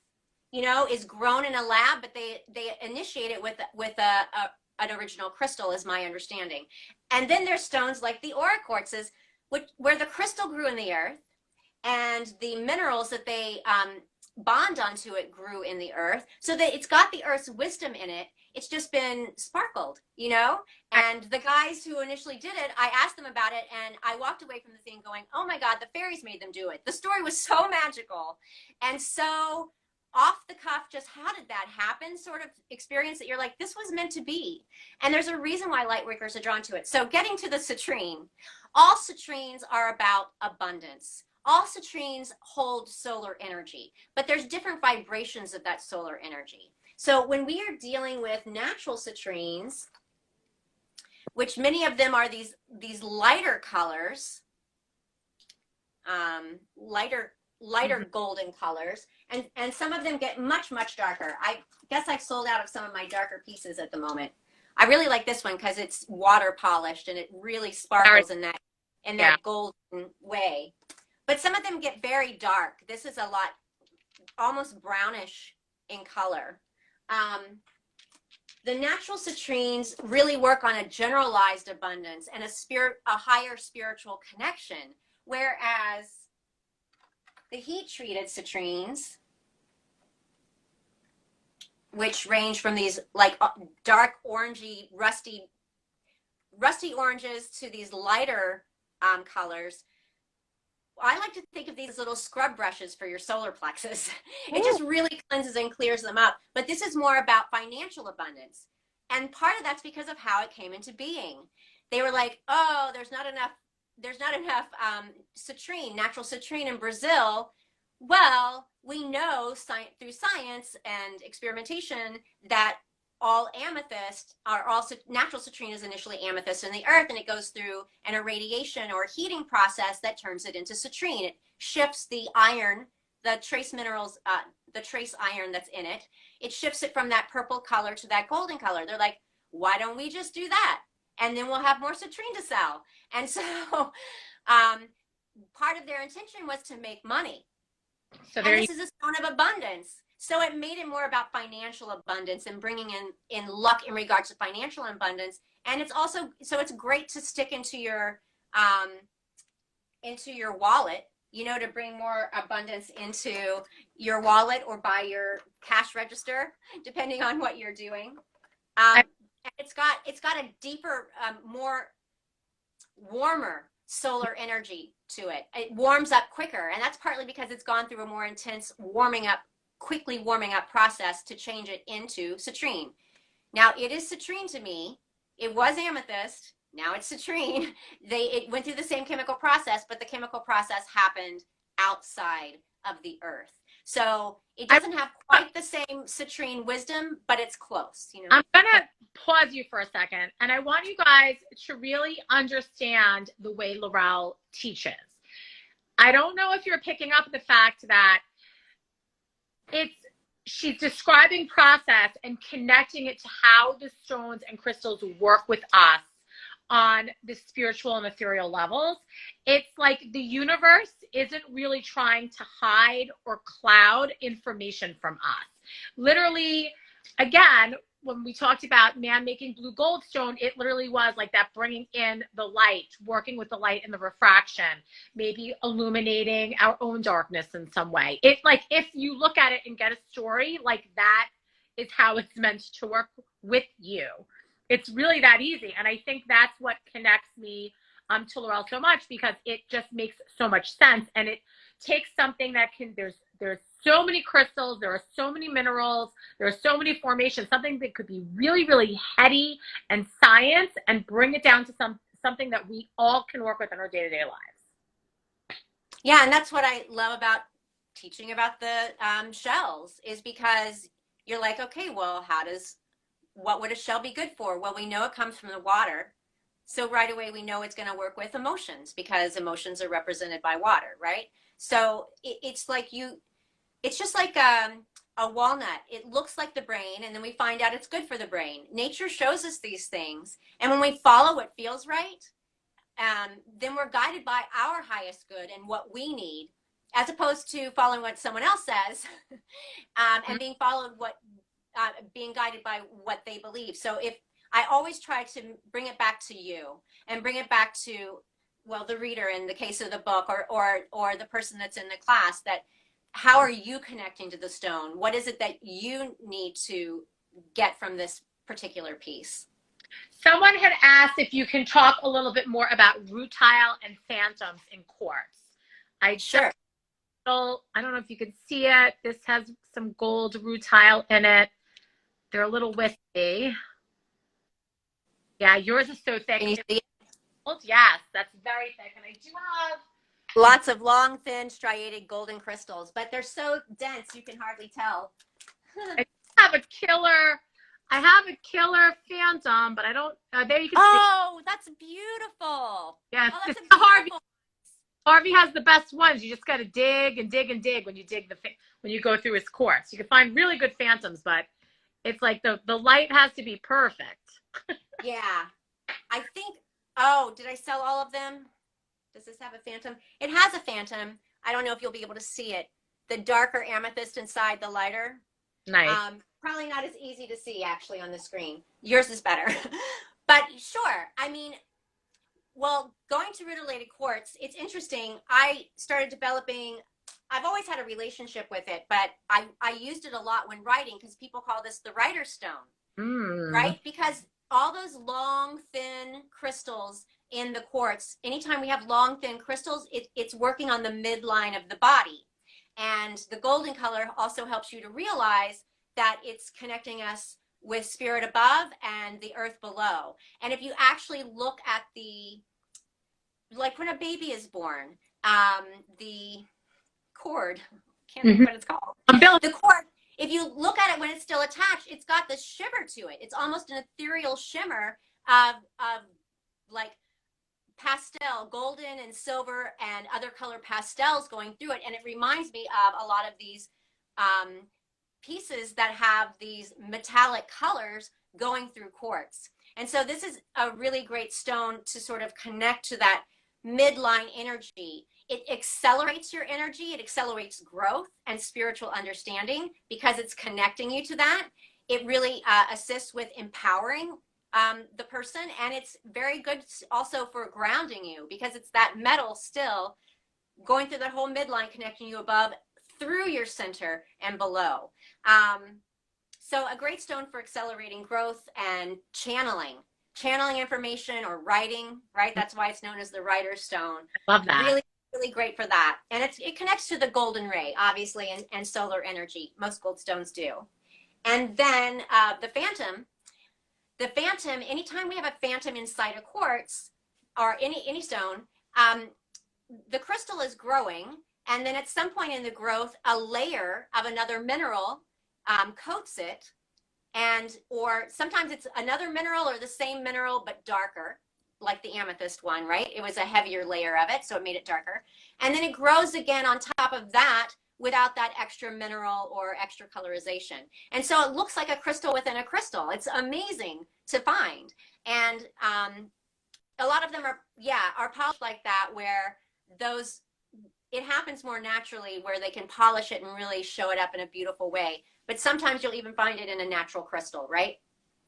is grown in a lab, but they initiate it with an original crystal, is my understanding. And then there's stones like the aura quartzes, where the crystal grew in the earth, and the minerals that they bond onto it grew in the earth, so that it's got the earth's wisdom in it. It's just been sparkled, And the guys who initially did it, I asked them about it, and I walked away from the thing going, oh my God, the fairies made them do it. The story was so magical and so off the cuff, just how did that happen sort of experience that you're like, this was meant to be. And there's a reason why light workers are drawn to it. So getting to the citrine, all citrines are about abundance. All citrines hold solar energy, but there's different vibrations of that solar energy. So when we are dealing with natural citrines, which many of them are these lighter colors, lighter golden colors, and some of them get much, much darker. I guess I've sold out of some of my darker pieces at the moment. I really like this one because it's water polished and it really sparkles in that golden way. But some of them get very dark. This is a lot, almost brownish in color. The natural citrines really work on a generalized abundance and a higher spiritual connection, whereas the heat-treated citrines, which range from these like dark orangey, rusty oranges to these lighter colors, I like to think of these as little scrub brushes for your solar plexus. It just really cleanses and clears them up. But this is more about financial abundance. And part of that's because of how it came into being. They were like, oh, there's not enough citrine, natural citrine in Brazil. Well, we know through science and experimentation that all amethyst are also natural citrine is initially amethyst in the earth, and it goes through an irradiation or heating process that turns it into citrine. It shifts the iron, the trace minerals, the trace iron that's in it. It shifts it from that purple color to that golden color. They're like, why don't we just do that? And then we'll have more citrine to sell. And so part of their intention was to make money. So and this is a stone of abundance. So it made it more about financial abundance and bringing in luck in regards to financial abundance. And it's also, so it's great to stick into your wallet, to bring more abundance into your wallet or by your cash register, depending on what you're doing. It's got a deeper, more warmer solar energy to it. It warms up quicker, and that's partly because it's gone through a more intense quickly warming up process to change it into citrine. Now it is citrine to me. It was amethyst. Now it's citrine. It went through the same chemical process, but the chemical process happened outside of the earth. So it doesn't have quite the same citrine wisdom, but it's close. I'm gonna pause you for a second, and I want you guys to really understand the way Laurelle teaches. I don't know if you're picking up the fact that she's describing process and connecting it to how the stones and crystals work with us on the spiritual and ethereal levels. It's like the universe isn't really trying to hide or cloud information from us. Literally, again, when we talked about man making blue goldstone, it literally was like that, bringing in the light, working with the light and the refraction, maybe illuminating our own darkness in some way. It like, if you look at it and get a story, like that is how it's meant to work with you. It's really that easy. And I think that's what connects me to Laurelle so much, because it just makes so much sense. And it takes something that can, there's so many crystals, there are so many minerals, there are so many formations, something that could be really, really heady and science, and bring it down to something that we all can work with in our day-to-day lives. Yeah, and that's what I love about teaching about the shells, is because you're like, okay, well, what would a shell be good for? Well, we know it comes from the water. So right away, we know it's going to work with emotions, because emotions are represented by water, right? So it's like it's just like a walnut. It looks like the brain, and then we find out it's good for the brain. Nature shows us these things. And when we follow what feels right, then we're guided by our highest good and what we need, as opposed to following what someone else says and being guided by what they believe. So if I always try to bring it back to you, and bring it back to, well, the reader in the case of the book, or the person that's in the class, that how are you connecting to the stone? What is it that you need to get from this particular piece? Someone had asked if you can talk a little bit more about rutile and phantoms in quartz. Sure. I don't know if you can see it. This has some gold rutile in it. They're a little wispy. Yeah, yours is so thick. Can you see it? Yes, that's very thick. And I do have lots of long, thin, striated golden crystals, but they're so dense you can hardly tell. I have a killer phantom, but I don't. There you can see. That's beautiful. Yes, oh, it's that's Harvey. Harvey has the best ones. You just got to dig and dig and dig when you go through his quartz. You can find really good phantoms, but it's like the light has to be perfect. Yeah, I think. Oh, did I sell all of them? Does this have a phantom? It has a phantom. I don't know if you'll be able to see it. The darker amethyst inside the lighter. Nice. Probably not as easy to see actually on the screen. Yours is better. But sure. I mean, well, going to rutilated quartz, it's interesting. I started developing, I've always had a relationship with it, but I used it a lot when writing, because people call this the writer's stone, right? Because all those long, thin crystals in the quartz, anytime we have long, thin crystals, it's working on the midline of the body. And the golden color also helps you to realize that it's connecting us with spirit above and the earth below. And if you actually look at like when a baby is born, the cord, can't think what it's called. The cord, if you look at it when it's still attached, it's got this shimmer to it. It's almost an ethereal shimmer of like pastel, golden and silver and other color pastels going through it. And it reminds me of a lot of these pieces that have these metallic colors going through quartz. And so this is a really great stone to sort of connect to that midline energy. It accelerates your energy. It accelerates growth and spiritual understanding, because it's connecting you to that. It really assists with empowering the person, and it's very good also for grounding you, because it's that metal still going through that whole midline, connecting you above, through your center, and below. So a great stone for accelerating growth and channeling information or writing, right? That's why it's known as the writer's stone. Love that. Really, really great for that. And it connects to the golden ray, obviously, and solar energy. Most gold stones do. And then the phantom, anytime we have a phantom inside a quartz or any stone, the crystal is growing, and then at some point in the growth, a layer of another mineral coats it, or sometimes it's another mineral or the same mineral but darker, like the amethyst one, right? It was a heavier layer of it, so it made it darker. And then it grows again on top of that without that extra mineral or extra colorization. And so it looks like a crystal within a crystal. It's amazing to find. And a lot of them are, yeah, are polished like that, where those, it happens more naturally where they can polish it and really show it up in a beautiful way. But sometimes you'll even find it in a natural crystal, right?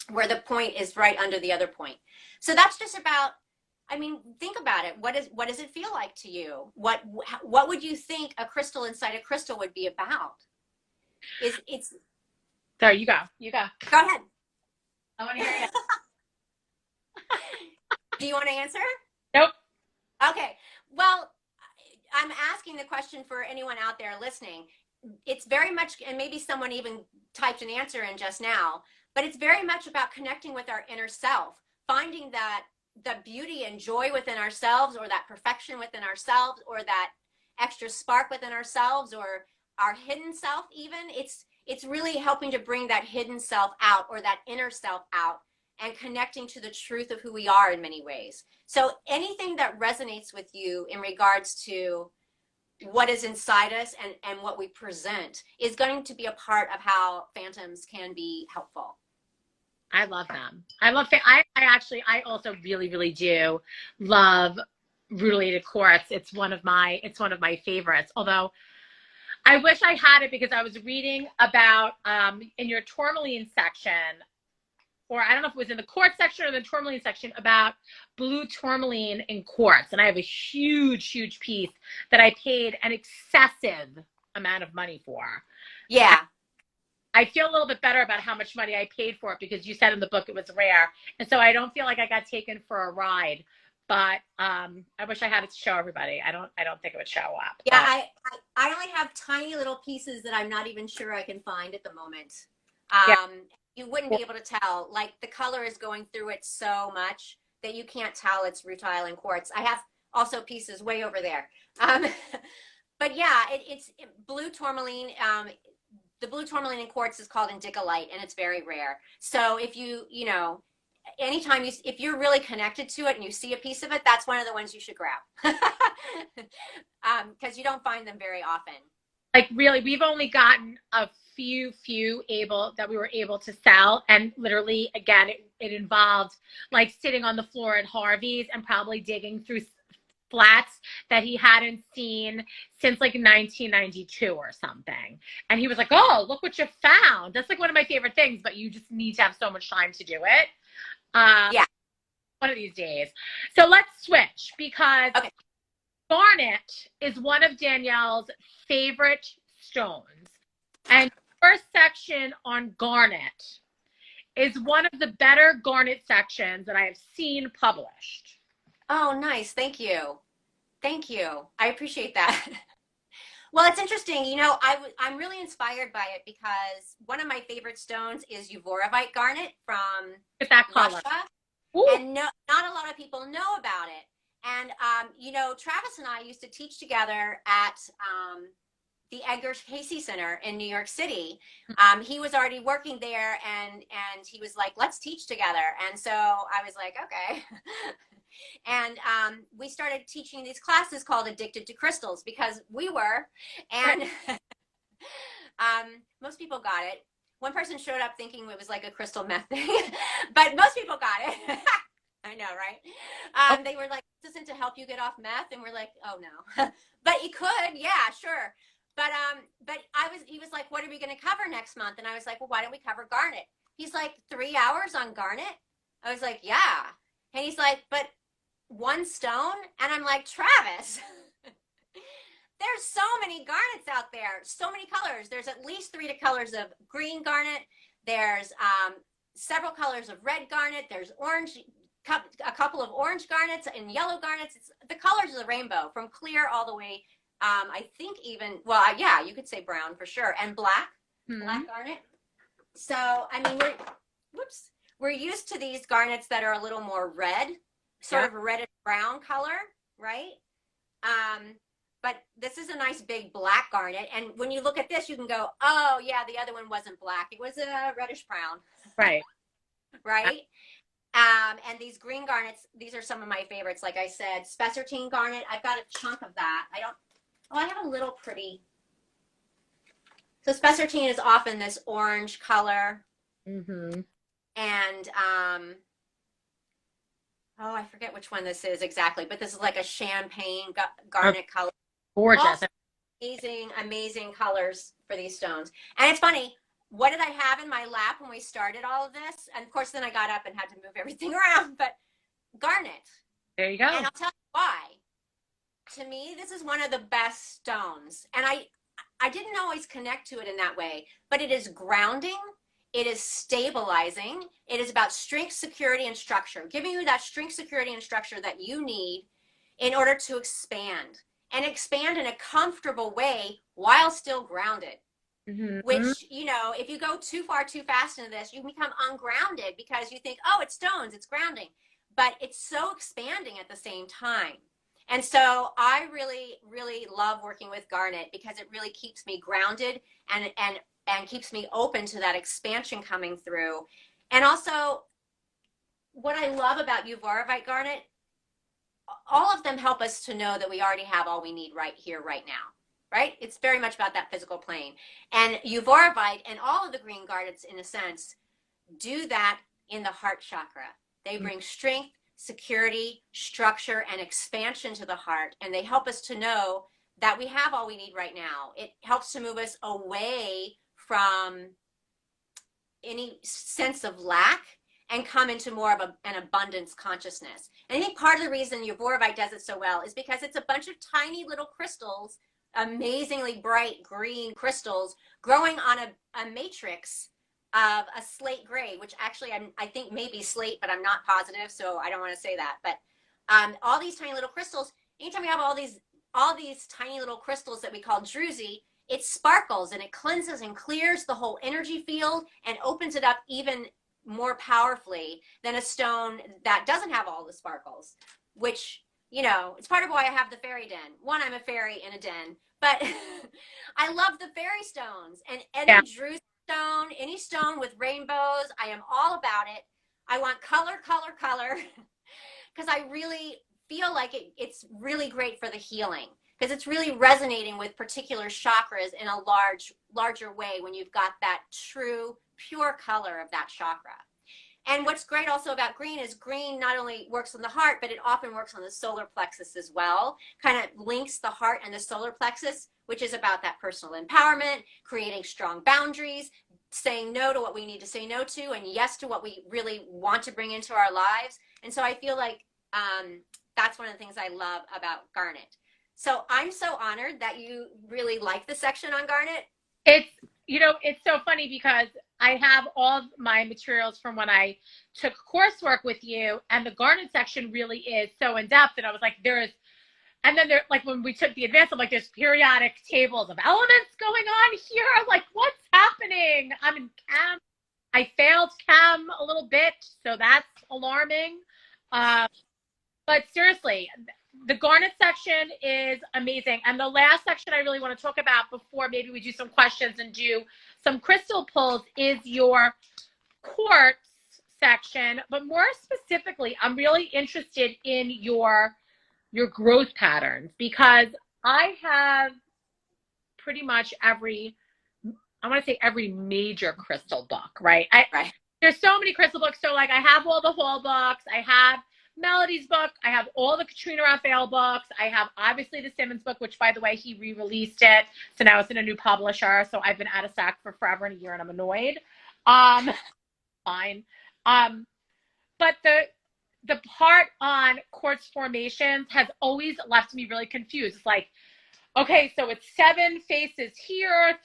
Where the point is right under the other point. So that's just about, I mean, think about it. What does it feel like to you? What would you think a crystal inside a crystal would be about? Is it's Sorry, you go. You go. Go ahead. I want to hear you. Do you want to answer? Nope. Okay. Well, I'm asking the question for anyone out there listening. It's very much, and maybe someone even typed an answer in just now, but it's very much about connecting with our inner self, finding that the beauty and joy within ourselves, or that perfection within ourselves, or that extra spark within ourselves, or our hidden self even. It's really helping to bring that hidden self out, or that inner self out, and connecting to the truth of who we are in many ways. So anything that resonates with you in regards to what is inside us, and what we present, is going to be a part of how phantoms can be helpful. I love them. I also really, really do love rutilated quartz. It's one of my favorites. Although I wish I had it, because I was reading about in your tourmaline section, or I don't know if it was in the quartz section or the tourmaline section, about blue tourmaline in quartz. And I have a huge, huge piece that I paid an excessive amount of money for. Yeah. I feel a little bit better about how much money I paid for it, because you said in the book it was rare. And so I don't feel like I got taken for a ride. But I wish I had it to show everybody. I don't think it would show up. Yeah, I only have tiny little pieces that I'm not even sure I can find at the moment. Yeah. You wouldn't be able to tell. Like, the color is going through it so much that you can't tell it's rutile and quartz. I have also pieces way over there. But yeah, it's blue tourmaline. The blue tourmaline in quartz is called indicolite, and it's very rare. So if you know, anytime if you're really connected to it and you see a piece of it, that's one of the ones you should grab. Because you don't find them very often. Like, really, we've only gotten a few that we were able to sell. And literally, again, it involved like sitting on the floor at Harvey's and probably digging through flats that he hadn't seen since like 1992 or something. And he was like, "Oh, look what you found." That's like one of my favorite things, but you just need to have so much time to do it. Yeah. One of these days. So let's switch, because Okay. garnet is one of Danielle's favorite stones. And first section on garnet is one of the better garnet sections that I have seen published. Oh, nice. Thank you. Thank you. I appreciate that. Well, it's interesting. You know, I'm really inspired by it, because one of my favorite stones is Uvarovite garnet from With that color. Russia. Ooh. And not a lot of people know about it. And, you know, Travis and I used to teach together at the Edgar Cayce Center in New York City. He was already working there, and he was like, "Let's teach together." And so I was like, okay. And we started teaching these classes called Addicted to Crystals, because we were. And most people got it. One person showed up thinking it was like a crystal meth thing, but most people got it. I know, right? They were like, "This isn't to help you get off meth," and we're like, "Oh no," but you could, yeah, sure. But he was like, "What are we going to cover next month?" And I was like, "Well, why don't we cover garnet?" He's like, 3 hours on garnet? I was like, "Yeah." And he's like, "But one stone?" And I'm like, "Travis, there's so many garnets out there, so many colors. There's at least 3 colors of green garnet. There's several colors of red garnet. There's orange, a couple of orange garnets and yellow garnets. It's the colors of the rainbow, from clear all the way, I think even, well, yeah, you could say brown for sure, and black, black garnet. So, I mean, we're used to these garnets that are a little more red, sort of a reddish brown color, right? But this is a nice big black garnet. And when you look at this, you can go, "Oh yeah, the other one wasn't black. It was a reddish brown." Right. Right. And these green garnets, these are some of my favorites. Like I said, spessartine garnet. I've got a chunk of that. I have a little pretty. So spessartine is often this orange color. Mm-hmm. And Oh, I forget which one this is exactly, but this is like a champagne Oh, garnet color. gorgeous. Also amazing, amazing colors for these stones. And it's funny, what did I have in my lap when we started all of this? And of course, then I got up and had to move everything around, but garnet. There you And go. I'll tell you why. To me, this is one of the best stones. And I didn't always connect to it in that way, but it is grounding. It is stabilizing. It is about strength, security, and structure, giving you that strength, security, and structure that you need in order to expand and expand in a comfortable way while still grounded. Hmm. Which, if you go too far too fast into this, you become ungrounded because you think, oh, it's stones, it's grounding. But it's so expanding at the same time. And so I really, really love working with garnet because it really keeps me grounded and keeps me open to that expansion coming through. And also, what I love about Uvarovite garnet, all of them help us to know that we already have all we need right here, right now. Right? It's very much about that physical plane. And Uvarovite and all of the green garnets, in a sense, do that in the heart chakra. They bring strength, security, structure, and expansion to the heart. And they help us to know that we have all we need right now. It helps to move us away from any sense of lack and come into more of an abundance consciousness. And I think part of the reason Uvarovite does it so well is because it's a bunch of tiny little crystals, amazingly bright green crystals growing on a matrix of a slate gray, which actually I think maybe slate, but I'm not positive, so I don't want to say that. But all these tiny little crystals, anytime we have all these tiny little crystals that we call druzy, it sparkles and it cleanses and clears the whole energy field and opens it up even more powerfully than a stone that doesn't have all the sparkles, which, it's part of why I have the fairy den. One, I'm a fairy in a den, but I love the fairy stones and Yeah. any druzy stone, any stone with rainbows. I am all about it. I want color, color, color, because I really feel like it's really great for the healing because it's really resonating with particular chakras in a larger way when you've got that true pure color of that chakra. And what's great also about green is green not only works on the heart, but it often works on the solar plexus as well. Kind of links the heart and the solar plexus, which is about that personal empowerment, creating strong boundaries, saying no to what we need to say no to, and yes to what we really want to bring into our lives. And so I feel like that's one of the things I love about garnet. So I'm so honored that you really like the section on garnet. It's, it's so funny because I have all of my materials from when I took coursework with you, and the garnet section really is so in depth. And I was like, and then like when we took the advance, I'm like, there's periodic tables of elements going on here. I'm like, what's happening? I'm in chem. I failed chem a little bit, so that's alarming. Um, but seriously, the garnet section is amazing. And the last section I really want to talk about before maybe we do some questions and do some crystal pulls is your quartz section. But more specifically, I'm really interested in your growth patterns because I have pretty much I want to say every major crystal book, right? Right. There's so many crystal books. So like I have all the Hall books. I have Melody's book. I have all the Katrina Raphael books. I have obviously the Simmons book, which by the way, he re-released it. So now it's in a new publisher. So I've been out of stock for forever and a year and I'm annoyed. Um, fine. But the part on quartz formations has always left me really confused. It's like, okay, so it's 7 faces here.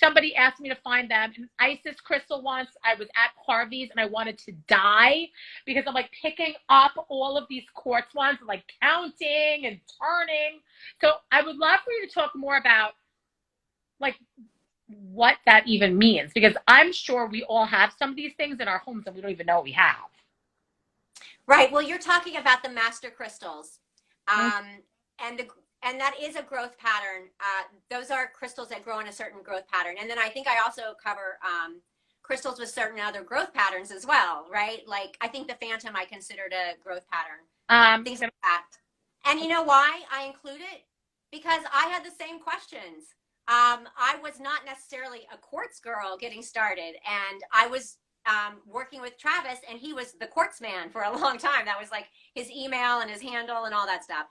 Somebody asked me to find them. An Isis crystal once, I was at Harvey's and I wanted to die because I'm like picking up all of these quartz ones and like counting and turning. So I would love for you to talk more about like what that even means because I'm sure we all have some of these things in our homes and we don't even know what we have. Right. Well, you're talking about the master crystals. Mm-hmm. And that is a growth pattern. Those are crystals that grow in a certain growth pattern. And then I think I also cover crystals with certain other growth patterns as well, right? Like I think the phantom I considered a growth pattern, things like that. And you know why I include it? Because I had the same questions. I was not necessarily a quartz girl getting started, and I was working with Travis, and he was the quartz man for a long time. That was like his email and his handle and all that stuff.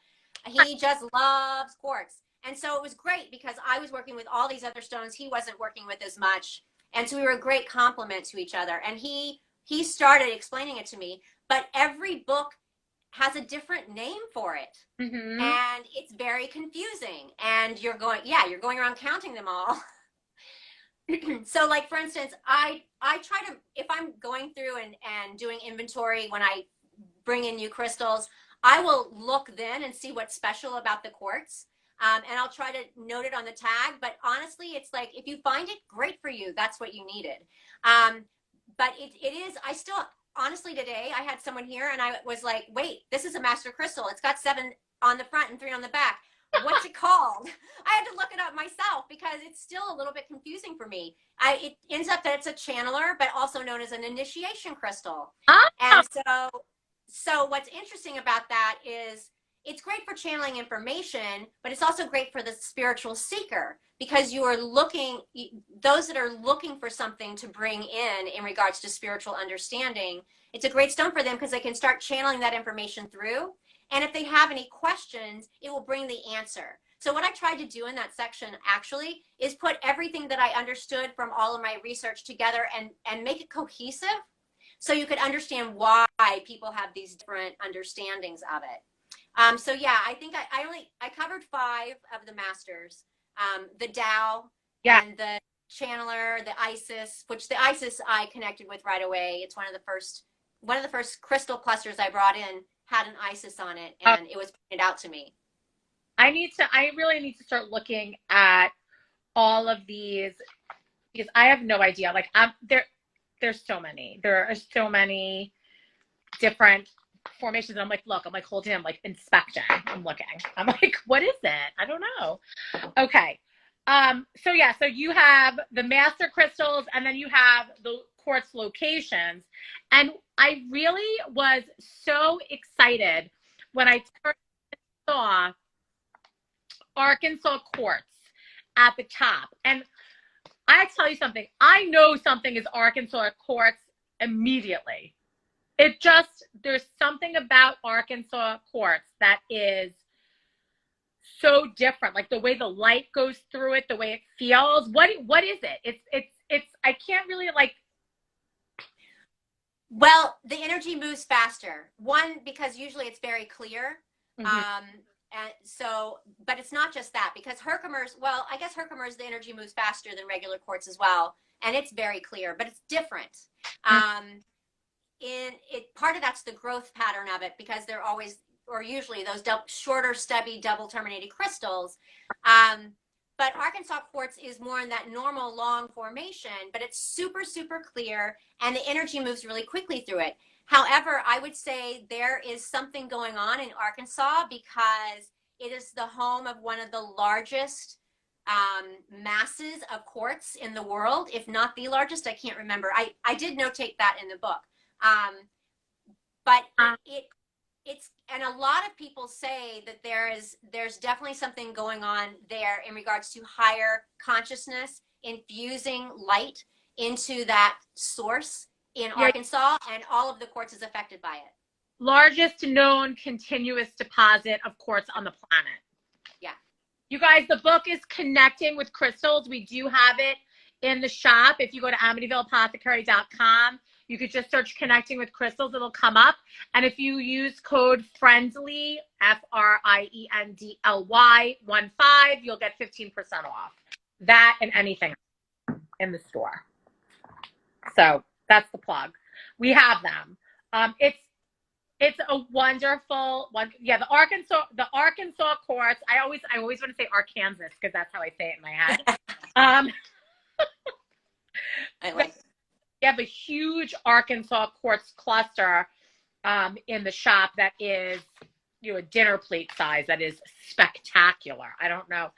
He just loves quartz. And so it was great because I was working with all these other stones he wasn't working with as much. And so we were a great complement to each other. And he started explaining it to me, but every book has a different name for it. Mm-hmm. And it's very confusing. And you're going around counting them all. So like, for instance, I try to, if I'm going through and doing inventory when I bring in new crystals, I will look then and see what's special about the quartz. And I'll try to note it on the tag. But honestly, it's like, if you find it, great for you. That's what you needed. But it is, I still, honestly, today I had someone here and I was like, wait, this is a master crystal. It's got 7 on the front and 3 on the back. What's it called? I had to look it up myself because it's still a little bit confusing for me. It ends up that it's a channeler, but also known as an initiation crystal. Oh. And so what's interesting about that is it's great for channeling information, but it's also great for the spiritual seeker because you are looking, those that are looking for something to bring in regards to spiritual understanding, it's a great stone for them because they can start channeling that information through. And if they have any questions, it will bring the answer. So what I tried to do in that section actually is put everything that I understood from all of my research together and make it cohesive so you could understand why people have these different understandings of it. So yeah, I think I covered 5 of the masters, the Tao, and the channeler, the Isis, which the Isis I connected with right away. It's one of the first crystal clusters I brought in had an Isis on it, and it was pointed out to me. I really need to start looking at all of these because I have no idea. Like there's so many. There are so many different formations. I'm like, look, I'm like holding him, like inspecting. I'm looking. I'm like, what is it? I don't know. Okay. So yeah, so you have the master crystals and then you have the quartz locations. And I really was so excited when I saw Arkansas quartz at the top. And I tell you something, I know something is Arkansas quartz immediately. There's something about Arkansas quartz that is so different. Like the way the light goes through it, the way it feels. What is it? It's I can't really like. Well, the energy moves faster. One, because usually it's very clear. Mm-hmm. And so, but it's not just that because Herkimer's, well, I guess Herkimer's, the energy moves faster than regular quartz as well. And it's very clear, but it's different. Mm-hmm. Part of that's the growth pattern of it because they're always, or usually those shorter, stubby, double terminated crystals. But Arkansas quartz is more in that normal long formation, but it's super, super clear and the energy moves really quickly through it. However, I would say there is something going on in Arkansas because it is the home of one of the largest masses of quartz in the world, if not the largest. I can't remember. I did notate that in the book. But it's, and a lot of people say that there's definitely something going on there in regards to higher consciousness, infusing light into that source in Arkansas, and all of the quartz is affected by it. Largest known continuous deposit of quartz on the planet. Yeah. You guys, the book is Connecting with Crystals. We do have it in the shop. If you go to AmityvilleApothecary.com, you could just search Connecting with Crystals. It'll come up. And if you use code FRIENDLY, FRIENDLY 15, you'll get 15% off. That and anything in the store. So that's the plug. We have them. It's a wonderful one. Yeah, the Arkansas quartz. I always want to say Arkansas because that's how I say it in my head. I like it. You have a huge Arkansas quartz cluster in the shop that is, a dinner plate size. That is spectacular. I don't know.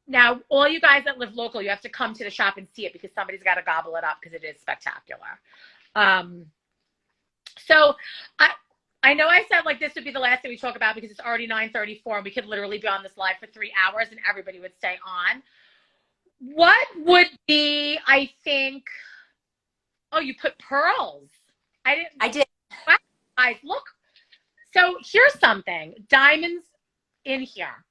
Now, all you guys that live local, you have to come to the shop and see it because somebody's got to gobble it up because it is spectacular. So I know I said like this would be the last thing we talk about because it's already 9:34 and we could literally be on this live for 3 hours and everybody would stay on. What would be, I think, Oh, you put pearls. I didn't. I did. Wow, guys, look. So here's something. Diamonds in here.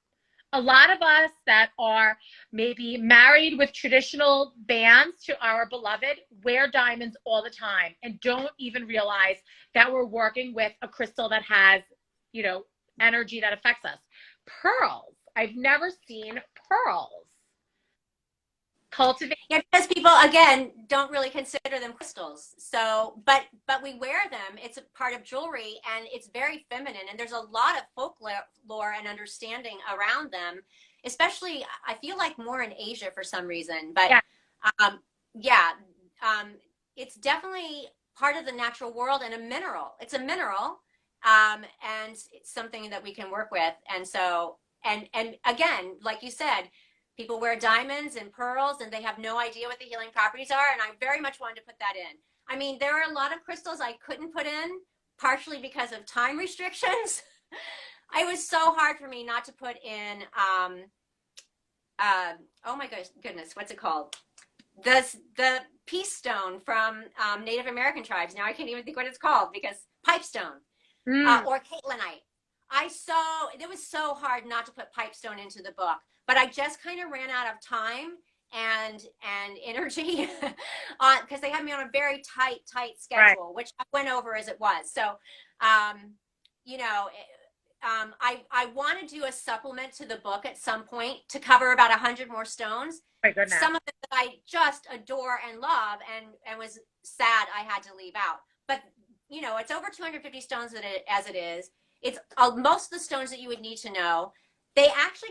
A lot of us that are maybe married with traditional bands to our beloved wear diamonds all the time and don't even realize that we're working with a crystal that has, energy that affects us. Pearls. I've never seen pearls. Cultivate. Yeah, because people again don't really consider them crystals. So, but we wear them. It's a part of jewelry, and it's very feminine. And there's a lot of folklore and understanding around them, especially I feel like more in Asia for some reason. But Yeah. um, yeah, it's definitely part of the natural world and a mineral. It's a mineral, and it's something that we can work with. And so, and again, like you said, people wear diamonds and pearls and they have no idea what the healing properties are. And I very much wanted to put that in. I mean, there are a lot of crystals I couldn't put in, partially because of time restrictions. It was so hard for me not to put in, oh my goodness, what's it called? The peace stone from Native American tribes. Now I can't even think what it's called because pipestone or Caitlinite. It was so hard not to put pipestone into the book, but I just kind of ran out of time and energy because they had me on a very tight schedule, right, which I went over as it was. So, you know, I want to do a supplement to the book at some point to cover about 100 more stones. Some of them that I just adore and love, and was sad I had to leave out. But you know, it's over 250 stones as it is. It's most of the stones that you would need to know. They actually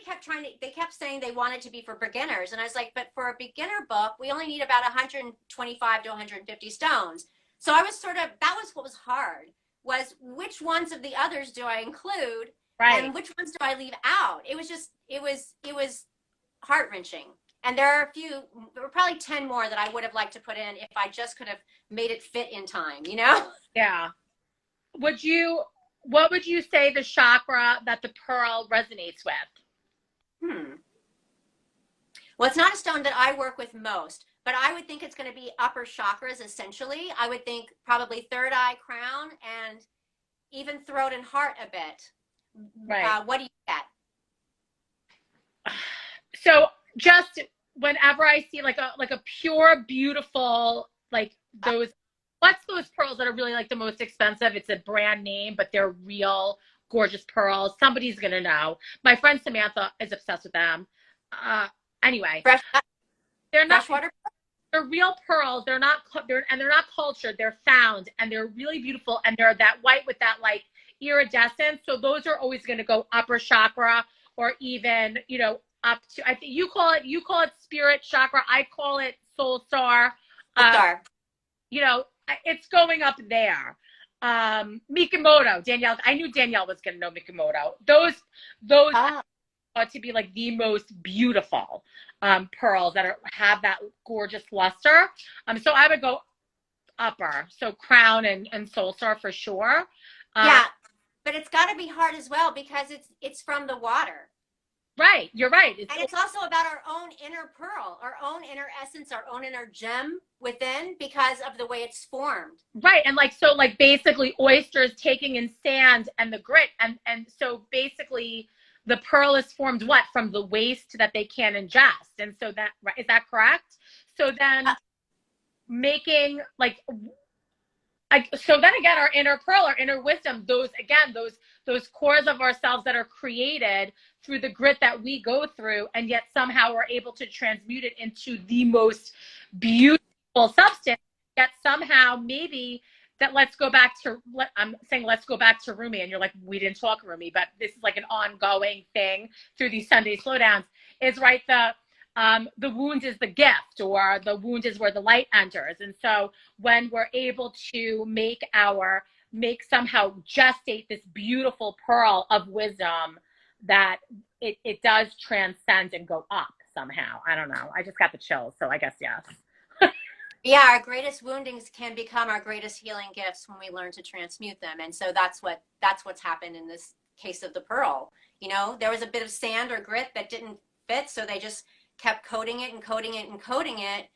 they kept saying they wanted to be for beginners. And I was like, but for a beginner book, we only need about 125 to 150 stones. So I was that was what was hard, was which ones of the others do I include? Right. And which ones do I leave out? It was heart-wrenching. And there were probably 10 more that I would have liked to put in if I just could have made it fit in time, you know? Yeah. What would you say the chakra that the pearl resonates with? Well, it's not a stone that I work with most, but I would think it's going to be upper chakras, essentially. I would think probably third eye, crown, and even throat and heart a bit. Right. What do you get? So just whenever I see like a pure, beautiful, like what's those pearls that are really like the most expensive? It's a brand name, but they're real gorgeous pearls. Somebody's gonna know. My friend Samantha is obsessed with them. Anyway, they're not freshwater. They're real pearls. They're not cultured. They're found, and they're really beautiful. And they're that white with that like iridescence. So those are always going to go upper chakra, or even up to, I think you call it spirit chakra. I call it soul star. Star. It's going up there. Mikimoto, Danielle. I knew Danielle was going to know Mikimoto. Those ought to be like the most beautiful pearls that have that gorgeous luster. So I would go upper. So crown and soul star for sure. Yeah, but it's got to be hard as well because it's from the water. Right, you're right. And it's also about our own inner pearl, our own inner essence, our own inner gem within, because of the way it's formed. Right, and like basically oysters taking in sand and the grit, and so basically the pearl is formed from the waste that they can ingest, and so is that correct? So then making so then again, our inner pearl, our inner wisdom, those cores of ourselves that are created through the grit that we go through, and yet somehow we're able to transmute it into the most beautiful substance. Yet somehow maybe that let's go back to Rumi, and you're like, we didn't talk Rumi, but this is like an ongoing thing through these Sunday slowdowns. Is right, the wound is the gift, or the wound is where the light enters. And so when we're able to somehow gestate this beautiful pearl of wisdom, that it does transcend and go up somehow. I don't know. I just got the chills. So I guess yes. Yeah, our greatest woundings can become our greatest healing gifts when we learn to transmute them. And so that's what's happened in this case of the pearl. There was a bit of sand or grit that didn't fit, so they just kept coating it and coating it and coating it.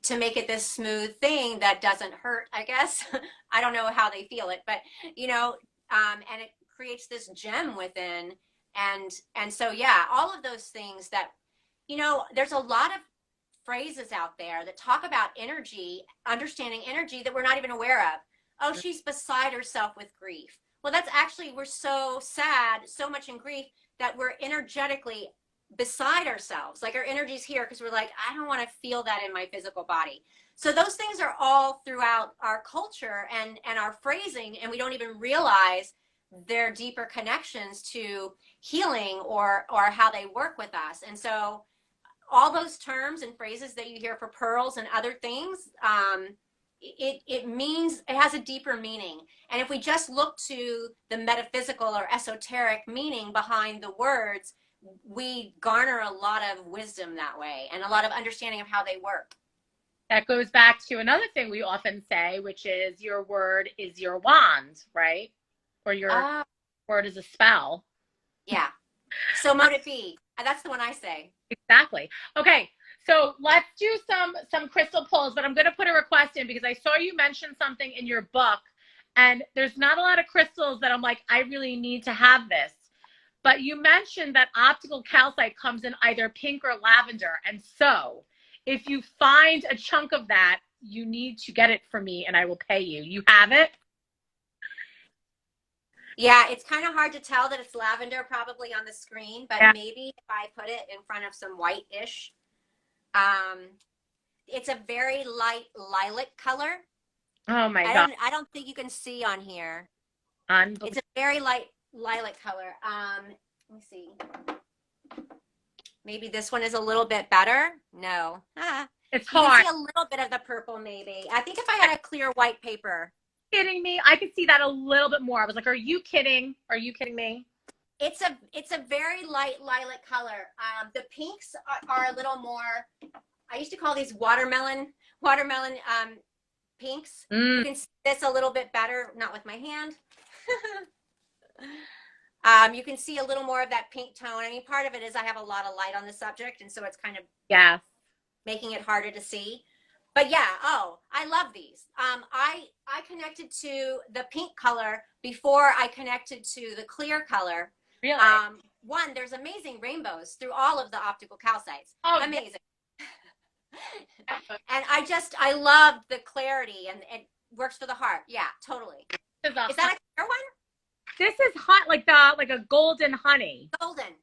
to make it this smooth thing that doesn't hurt, I guess. I don't know how they feel it, but and it creates this gem within. And so yeah, all of those things that, there's a lot of phrases out there that talk about energy, understanding energy that we're not even aware of. Oh, she's beside herself with grief. Well, that's actually, we're so sad, so much in grief that we're energetically beside ourselves. Like our energy's here because we're like, I don't want to feel that in my physical body. So those things are all throughout our culture and our phrasing, and we don't even realize their deeper connections to healing or how they work with us. And so all those terms and phrases that you hear for pearls and other things, it means, it has a deeper meaning. And if we just look to the metaphysical or esoteric meaning behind the words, we garner a lot of wisdom that way and a lot of understanding of how they work. That goes back to another thing we often say, which is your word is your wand, right? Or your word is a spell. Yeah. So mote it be. That's the one I say. Exactly. Okay. So let's do some crystal pulls, but I'm going to put a request in because I saw you mention something in your book, and there's not a lot of crystals that I'm like, I really need to have this. But you mentioned that optical calcite comes in either pink or lavender. And so if you find a chunk of that, you need to get it for me and I will pay you. You have it? Yeah, it's kind of hard to tell that it's lavender probably on the screen, but Yeah. maybe if I put it in front of some white-ish, um, it's a very light lilac color. Oh my God. I don't think you can see on here. Unbelievable. It's a very light lilac color. Let me see. Maybe this one is a little bit better. No. It's You can hard. see a little bit of the purple maybe. I think if I had a clear white paper. Kidding me? I could see that a little bit more. I was like, are you kidding? Are you kidding me? It's a very light lilac color. The pinks are a little more. I used to call these watermelon pinks. You can see this a little bit better, not with my hand. You can see a little more of that pink tone. I mean, part of it is I have a lot of light on the subject, and so it's kind of making it harder to see. But yeah, I love these. I connected to the pink color before I connected to the clear color. Really? One, there's amazing rainbows through all of the optical calcites. Oh, amazing. And I loved the clarity, and it works for the heart. Yeah, totally. Is that a clear one? This is hot, like a golden honey. Golden.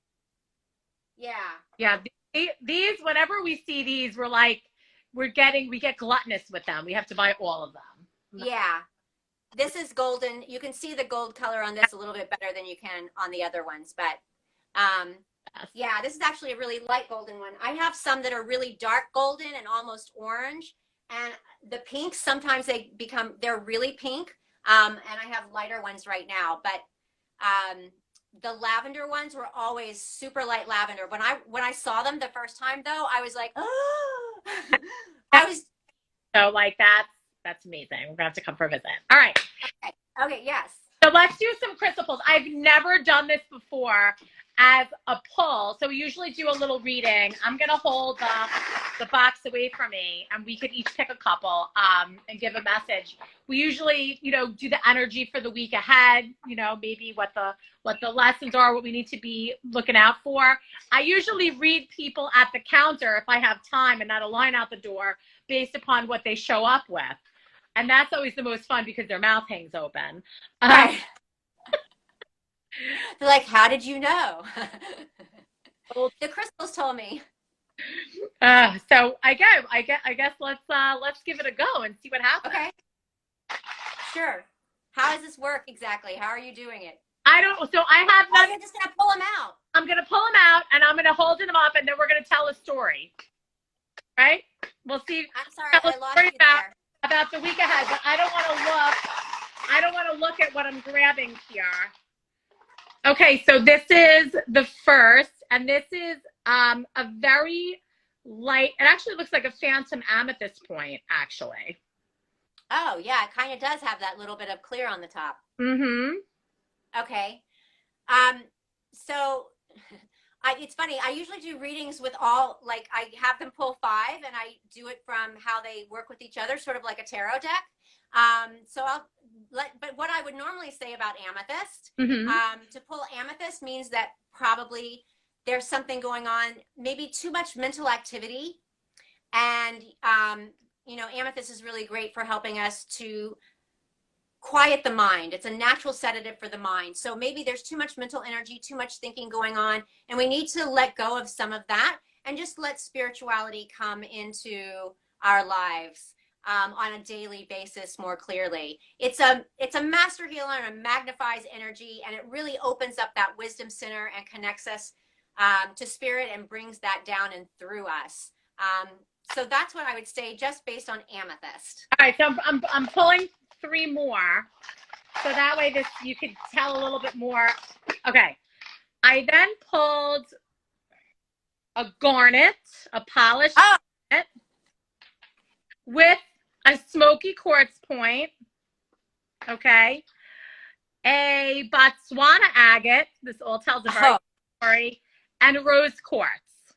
Yeah. Yeah. These, whenever we see these, we're like, we get gluttonous with them. We have to buy all of them. Yeah. This is golden. You can see the gold color on this a little bit better than you can on the other ones, but yeah, this is actually a really light golden one. I have some that are really dark golden and almost orange, and the pinks, sometimes they're really pink, and I have lighter ones right now, but the lavender ones were always super light lavender. When I saw them the first time though, I was like, oh. So like that's amazing. We're gonna have to come for a visit. All right. Okay, yes. So let's do some crystal pulls. I've never done this before as a pull. So we usually do a little reading. I'm going to hold the box away from me, and we could each pick a couple and give a message. We usually, do the energy for the week ahead, maybe what the lessons are, what we need to be looking out for. I usually read people at the counter if I have time and not a line out the door based upon what they show up with. And that's always the most fun because their mouth hangs open. Right. They're like, how did you know? The crystals told me. So I guess let's give it a go and see what happens. Okay. Sure. How does this work exactly? How are you doing it? I don't. So I have. You're just gonna pull them out. I'm gonna pull them out and I'm gonna hold them up and then we're gonna tell a story. Right? We'll see. I'm sorry, I lost you there. About the week ahead, but I don't want to look at what I'm grabbing here. Okay, so this is the first, and this is a very light, it actually looks like a phantom amethyst point, actually. Oh, yeah, it kind of does have that little bit of clear on the top. Mm-hmm. Okay. So It's funny. I usually do readings with all, like I have them pull five, and I do it from how they work with each other, sort of like a tarot deck. So but what I would normally say about amethyst, Mm-hmm. to pull amethyst means that probably there's something going on, maybe too much mental activity, and amethyst is really great for helping us to quiet the mind. It's a natural sedative for the mind. So maybe there's too much mental energy, too much thinking going on, and we need to let go of some of that and just let spirituality come into our lives on a daily basis more clearly. It's a master healer, and it magnifies energy, and it really opens up that wisdom center and connects us to spirit and brings that down and through us. So that's what I would say, just based on amethyst. All right, so I'm pulling three more, so that way you could tell a little bit more. Okay, I then pulled a garnet, a polished Oh, garnet with a smoky quartz point. Okay, a Botswana agate. This all tells a very oh, good story, and a rose quartz.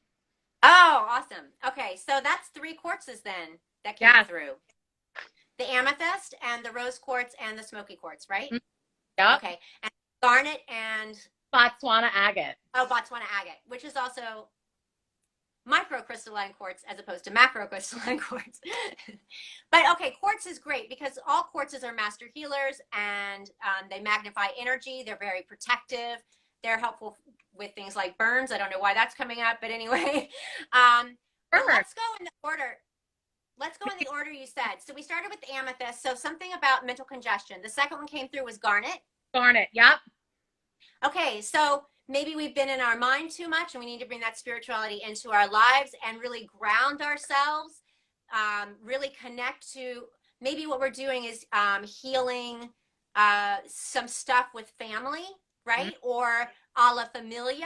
oh, awesome. Okay, so that's three quartzes then that came Yes. through. The amethyst and the rose quartz and the smoky quartz, right? Yep. Okay. And garnet and Botswana agate. Botswana agate, which is also microcrystalline quartz as opposed to macrocrystalline quartz. But okay, quartz is great because all quartzes are master healers, and they magnify energy. They're very protective. They're helpful with things like burns. I don't know why that's coming up, but anyway. But let's go in the order. Let's go in the order you said. So we started with the amethyst. So something about mental congestion. The second one came through was garnet. Garnet. Yep. Okay, so maybe we've been in our mind too much, and we need to bring that spirituality into our lives and really ground ourselves, really connect to, maybe what we're doing is healing some stuff with family, right? Mm-hmm. Or a la familia.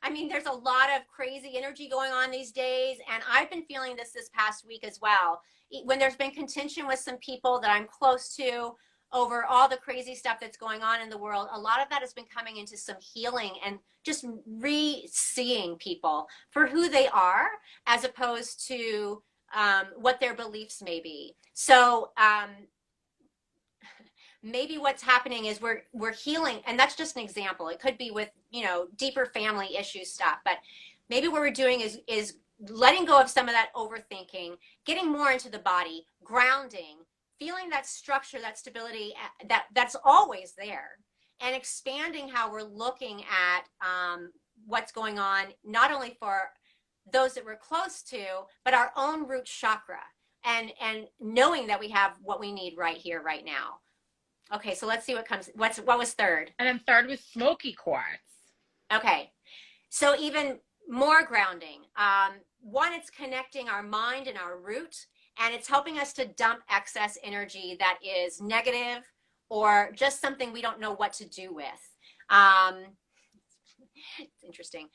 I mean, there's a lot of crazy energy going on these days, and I've been feeling this past week as well. When there's been contention with some people that I'm close to over all the crazy stuff that's going on in the world, a lot of that has been coming into some healing and just re-seeing people for who they are, as opposed to what their beliefs may be. So maybe what's happening is we're healing, and that's just an example. It could be with deeper family issue stuff, but maybe what we're doing is letting go of some of that overthinking, getting more into the body, grounding, feeling that structure, that stability that's always there, and expanding how we're looking at what's going on, not only for those that we're close to, but our own root chakra, and knowing that we have what we need right here, right now. Okay, so let's see what comes. What was third? And then third was smoky quartz. Okay, so even more grounding. One, it's connecting our mind and our root, and it's helping us to dump excess energy that is negative or just something we don't know what to do with. It's interesting.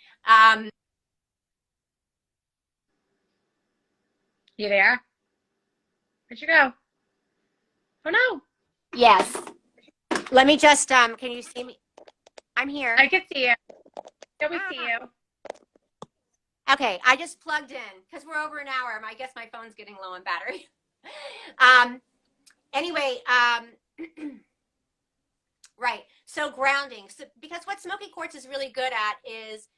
You there? Where'd you go? Oh no. Yes. Let me just, can you see me? I'm here. I can see you. Can we see you? Okay, I just plugged in because we're over an hour. I guess my phone's getting low on battery. Anyway, right. So grounding. So, because what smoky quartz is really good at is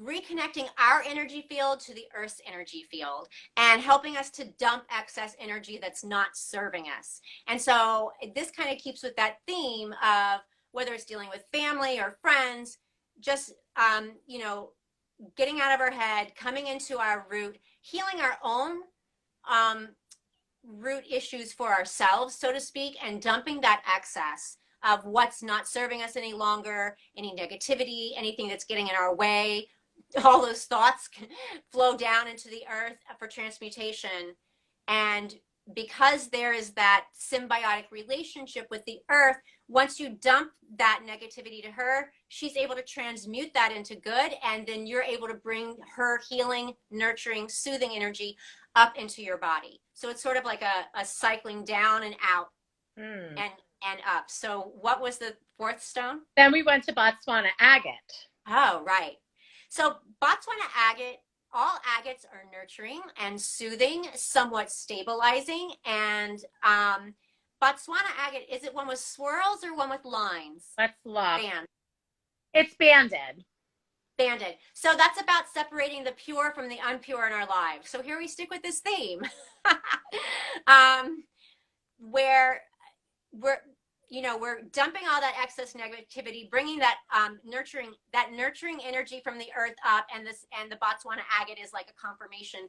reconnecting our energy field to the Earth's energy field and helping us to dump excess energy that's not serving us. And so this kind of keeps with that theme of whether it's dealing with family or friends, just, getting out of our head, coming into our root, healing our own root issues for ourselves, so to speak, and dumping that excess of what's not serving us any longer, any negativity, anything that's getting in our way. All those thoughts flow down into the earth for transmutation. And because there is that symbiotic relationship with the earth, once you dump that negativity to her, she's able to transmute that into good, and then you're able to bring her healing, nurturing, soothing energy up into your body. So it's sort of like a cycling down and out and up. So what was the fourth stone? Then we went to Botswana agate. Oh, right. So Botswana agate, all agates are nurturing and soothing, somewhat stabilizing. And Botswana agate, is it one with swirls or one with lines? Let's look. Band. It's banded. Banded. So that's about separating the pure from the unpure in our lives. So here we stick with this theme, where we're dumping all that excess negativity, bringing that nurturing energy from the earth up, and the Botswana agate is like a confirmation.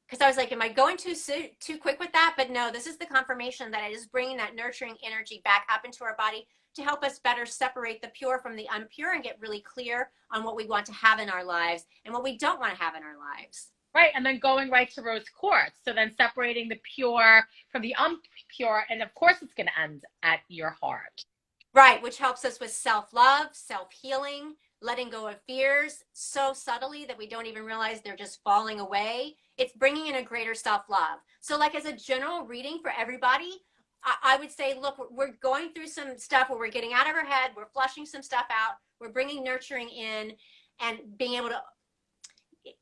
Because I was like, am I going too quick with that? But no, this is the confirmation that it is bringing that nurturing energy back up into our body to help us better separate the pure from the impure and get really clear on what we want to have in our lives and what we don't want to have in our lives. Right, and then going right to rose quartz. So then separating the pure from the impure, and of course it's going to end at your heart. Right, which helps us with self-love, self-healing, letting go of fears so subtly that we don't even realize they're just falling away. It's bringing in a greater self-love. So like as a general reading for everybody, I would say, look, we're going through some stuff where we're getting out of our head, we're flushing some stuff out, we're bringing nurturing in and being able to,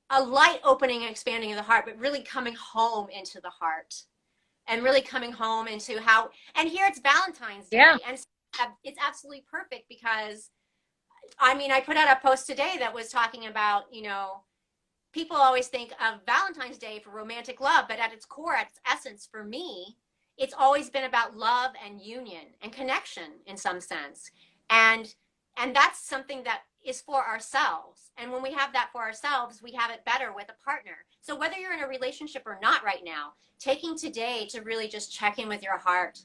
a light opening and expanding of the heart, but really coming home into the heart and really coming home into how, and here it's Valentine's Day. Yeah. And it's absolutely perfect because, I mean, I put out a post today that was talking about, people always think of Valentine's Day for romantic love, but at its core, at its essence, for me, it's always been about love and union and connection in some sense. And that's something that is for ourselves. And when we have that for ourselves, we have it better with a partner. So whether you're in a relationship or not right now, taking today to really just check in with your heart,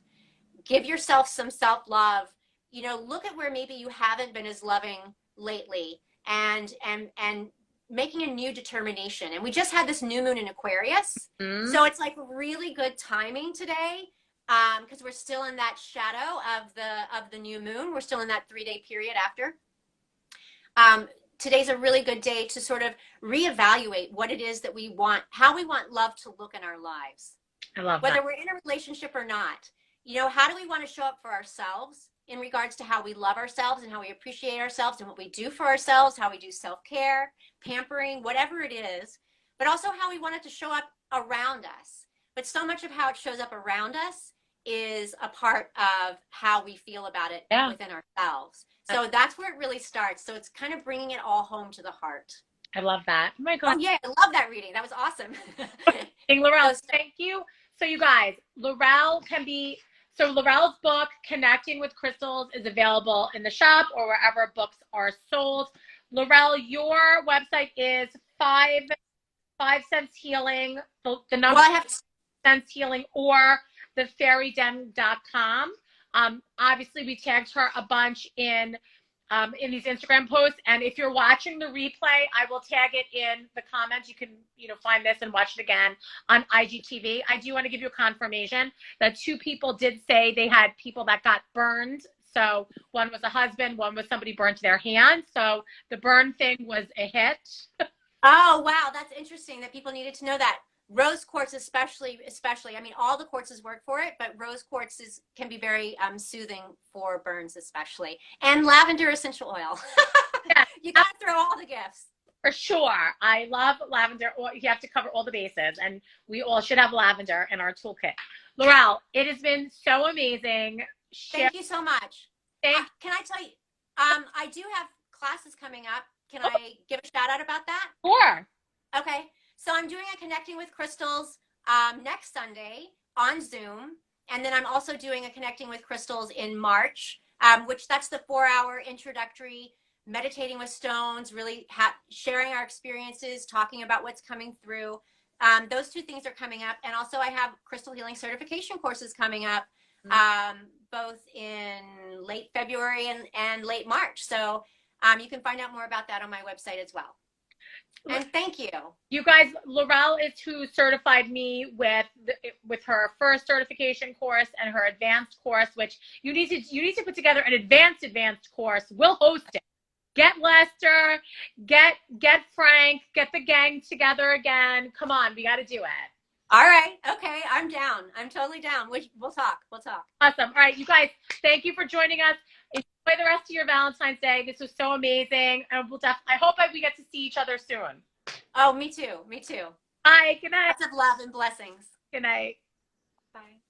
give yourself some self-love, look at where maybe you haven't been as loving lately and making a new determination. And we just had this new moon in Aquarius. Mm-hmm. So it's like really good timing today because we're still in that shadow of the new moon. We're still in that 3-day period after. Today's a really good day to sort of reevaluate what it is that we want, how we want love to look in our lives. I love whether that. We're in a relationship or not. How do we want to show up for ourselves in regards to how we love ourselves and how we appreciate ourselves and what we do for ourselves, how we do self-care, pampering, whatever it is, but also how we want it to show up around us. But so much of how it shows up around us is a part of how we feel about it within ourselves. So that's where it really starts. So it's kind of bringing it all home to the heart. I love that. Oh my God. Oh yeah, I love that reading. That was awesome. Laurelle, thank you. So you guys, Laurelle's book, Connecting with Crystals, is available in the shop or wherever books are sold. Laurelle, your website is 5 Cents Healing, the number well, I have 5 Cents Healing, or thefairyden.com. Obviously, we tagged her a bunch in these Instagram posts, and if you're watching the replay, I will tag it in the comments. You can find this and watch it again on IGTV. I do want to give you a confirmation that 2 people did say they had people that got burned. So one was a husband, one was somebody burnt their hand. So the burn thing was a hit. Oh wow, that's interesting that people needed to know that. Rose quartz especially, I mean, all the quartzes work for it, but rose quartz can be very soothing for burns especially. And lavender essential oil. Yeah. You got to throw all the gifts. For sure. I love lavender. You have to cover all the bases, and we all should have lavender in our toolkit. Laurelle, it has been so amazing. Thank you so much. Can I tell you, I do have classes coming up. Can I give a shout out about that? Sure. Okay. So I'm doing a Connecting with Crystals next Sunday on Zoom. And then I'm also doing a Connecting with Crystals in March, which that's the 4-hour introductory, meditating with stones, really sharing our experiences, talking about what's coming through. Those 2 things are coming up. And also I have crystal healing certification courses coming up, both in late February and late March. So you can find out more about that on my website as well. And thank you. You guys, Laurelle is who certified me with her first certification course and her advanced course, which you need to put together an advanced course. We'll host it. Get Lester, get Frank, get the gang together again. Come on, we got to do it. All right. Okay. I'm down. I'm totally down. We'll talk. Awesome. All right, you guys, thank you for joining us. the rest of your Valentine's Day. This was so amazing. And I hope we get to see each other soon. Oh, me too. Me too. Bye. Good night. Lots of love and blessings. Good night. Bye.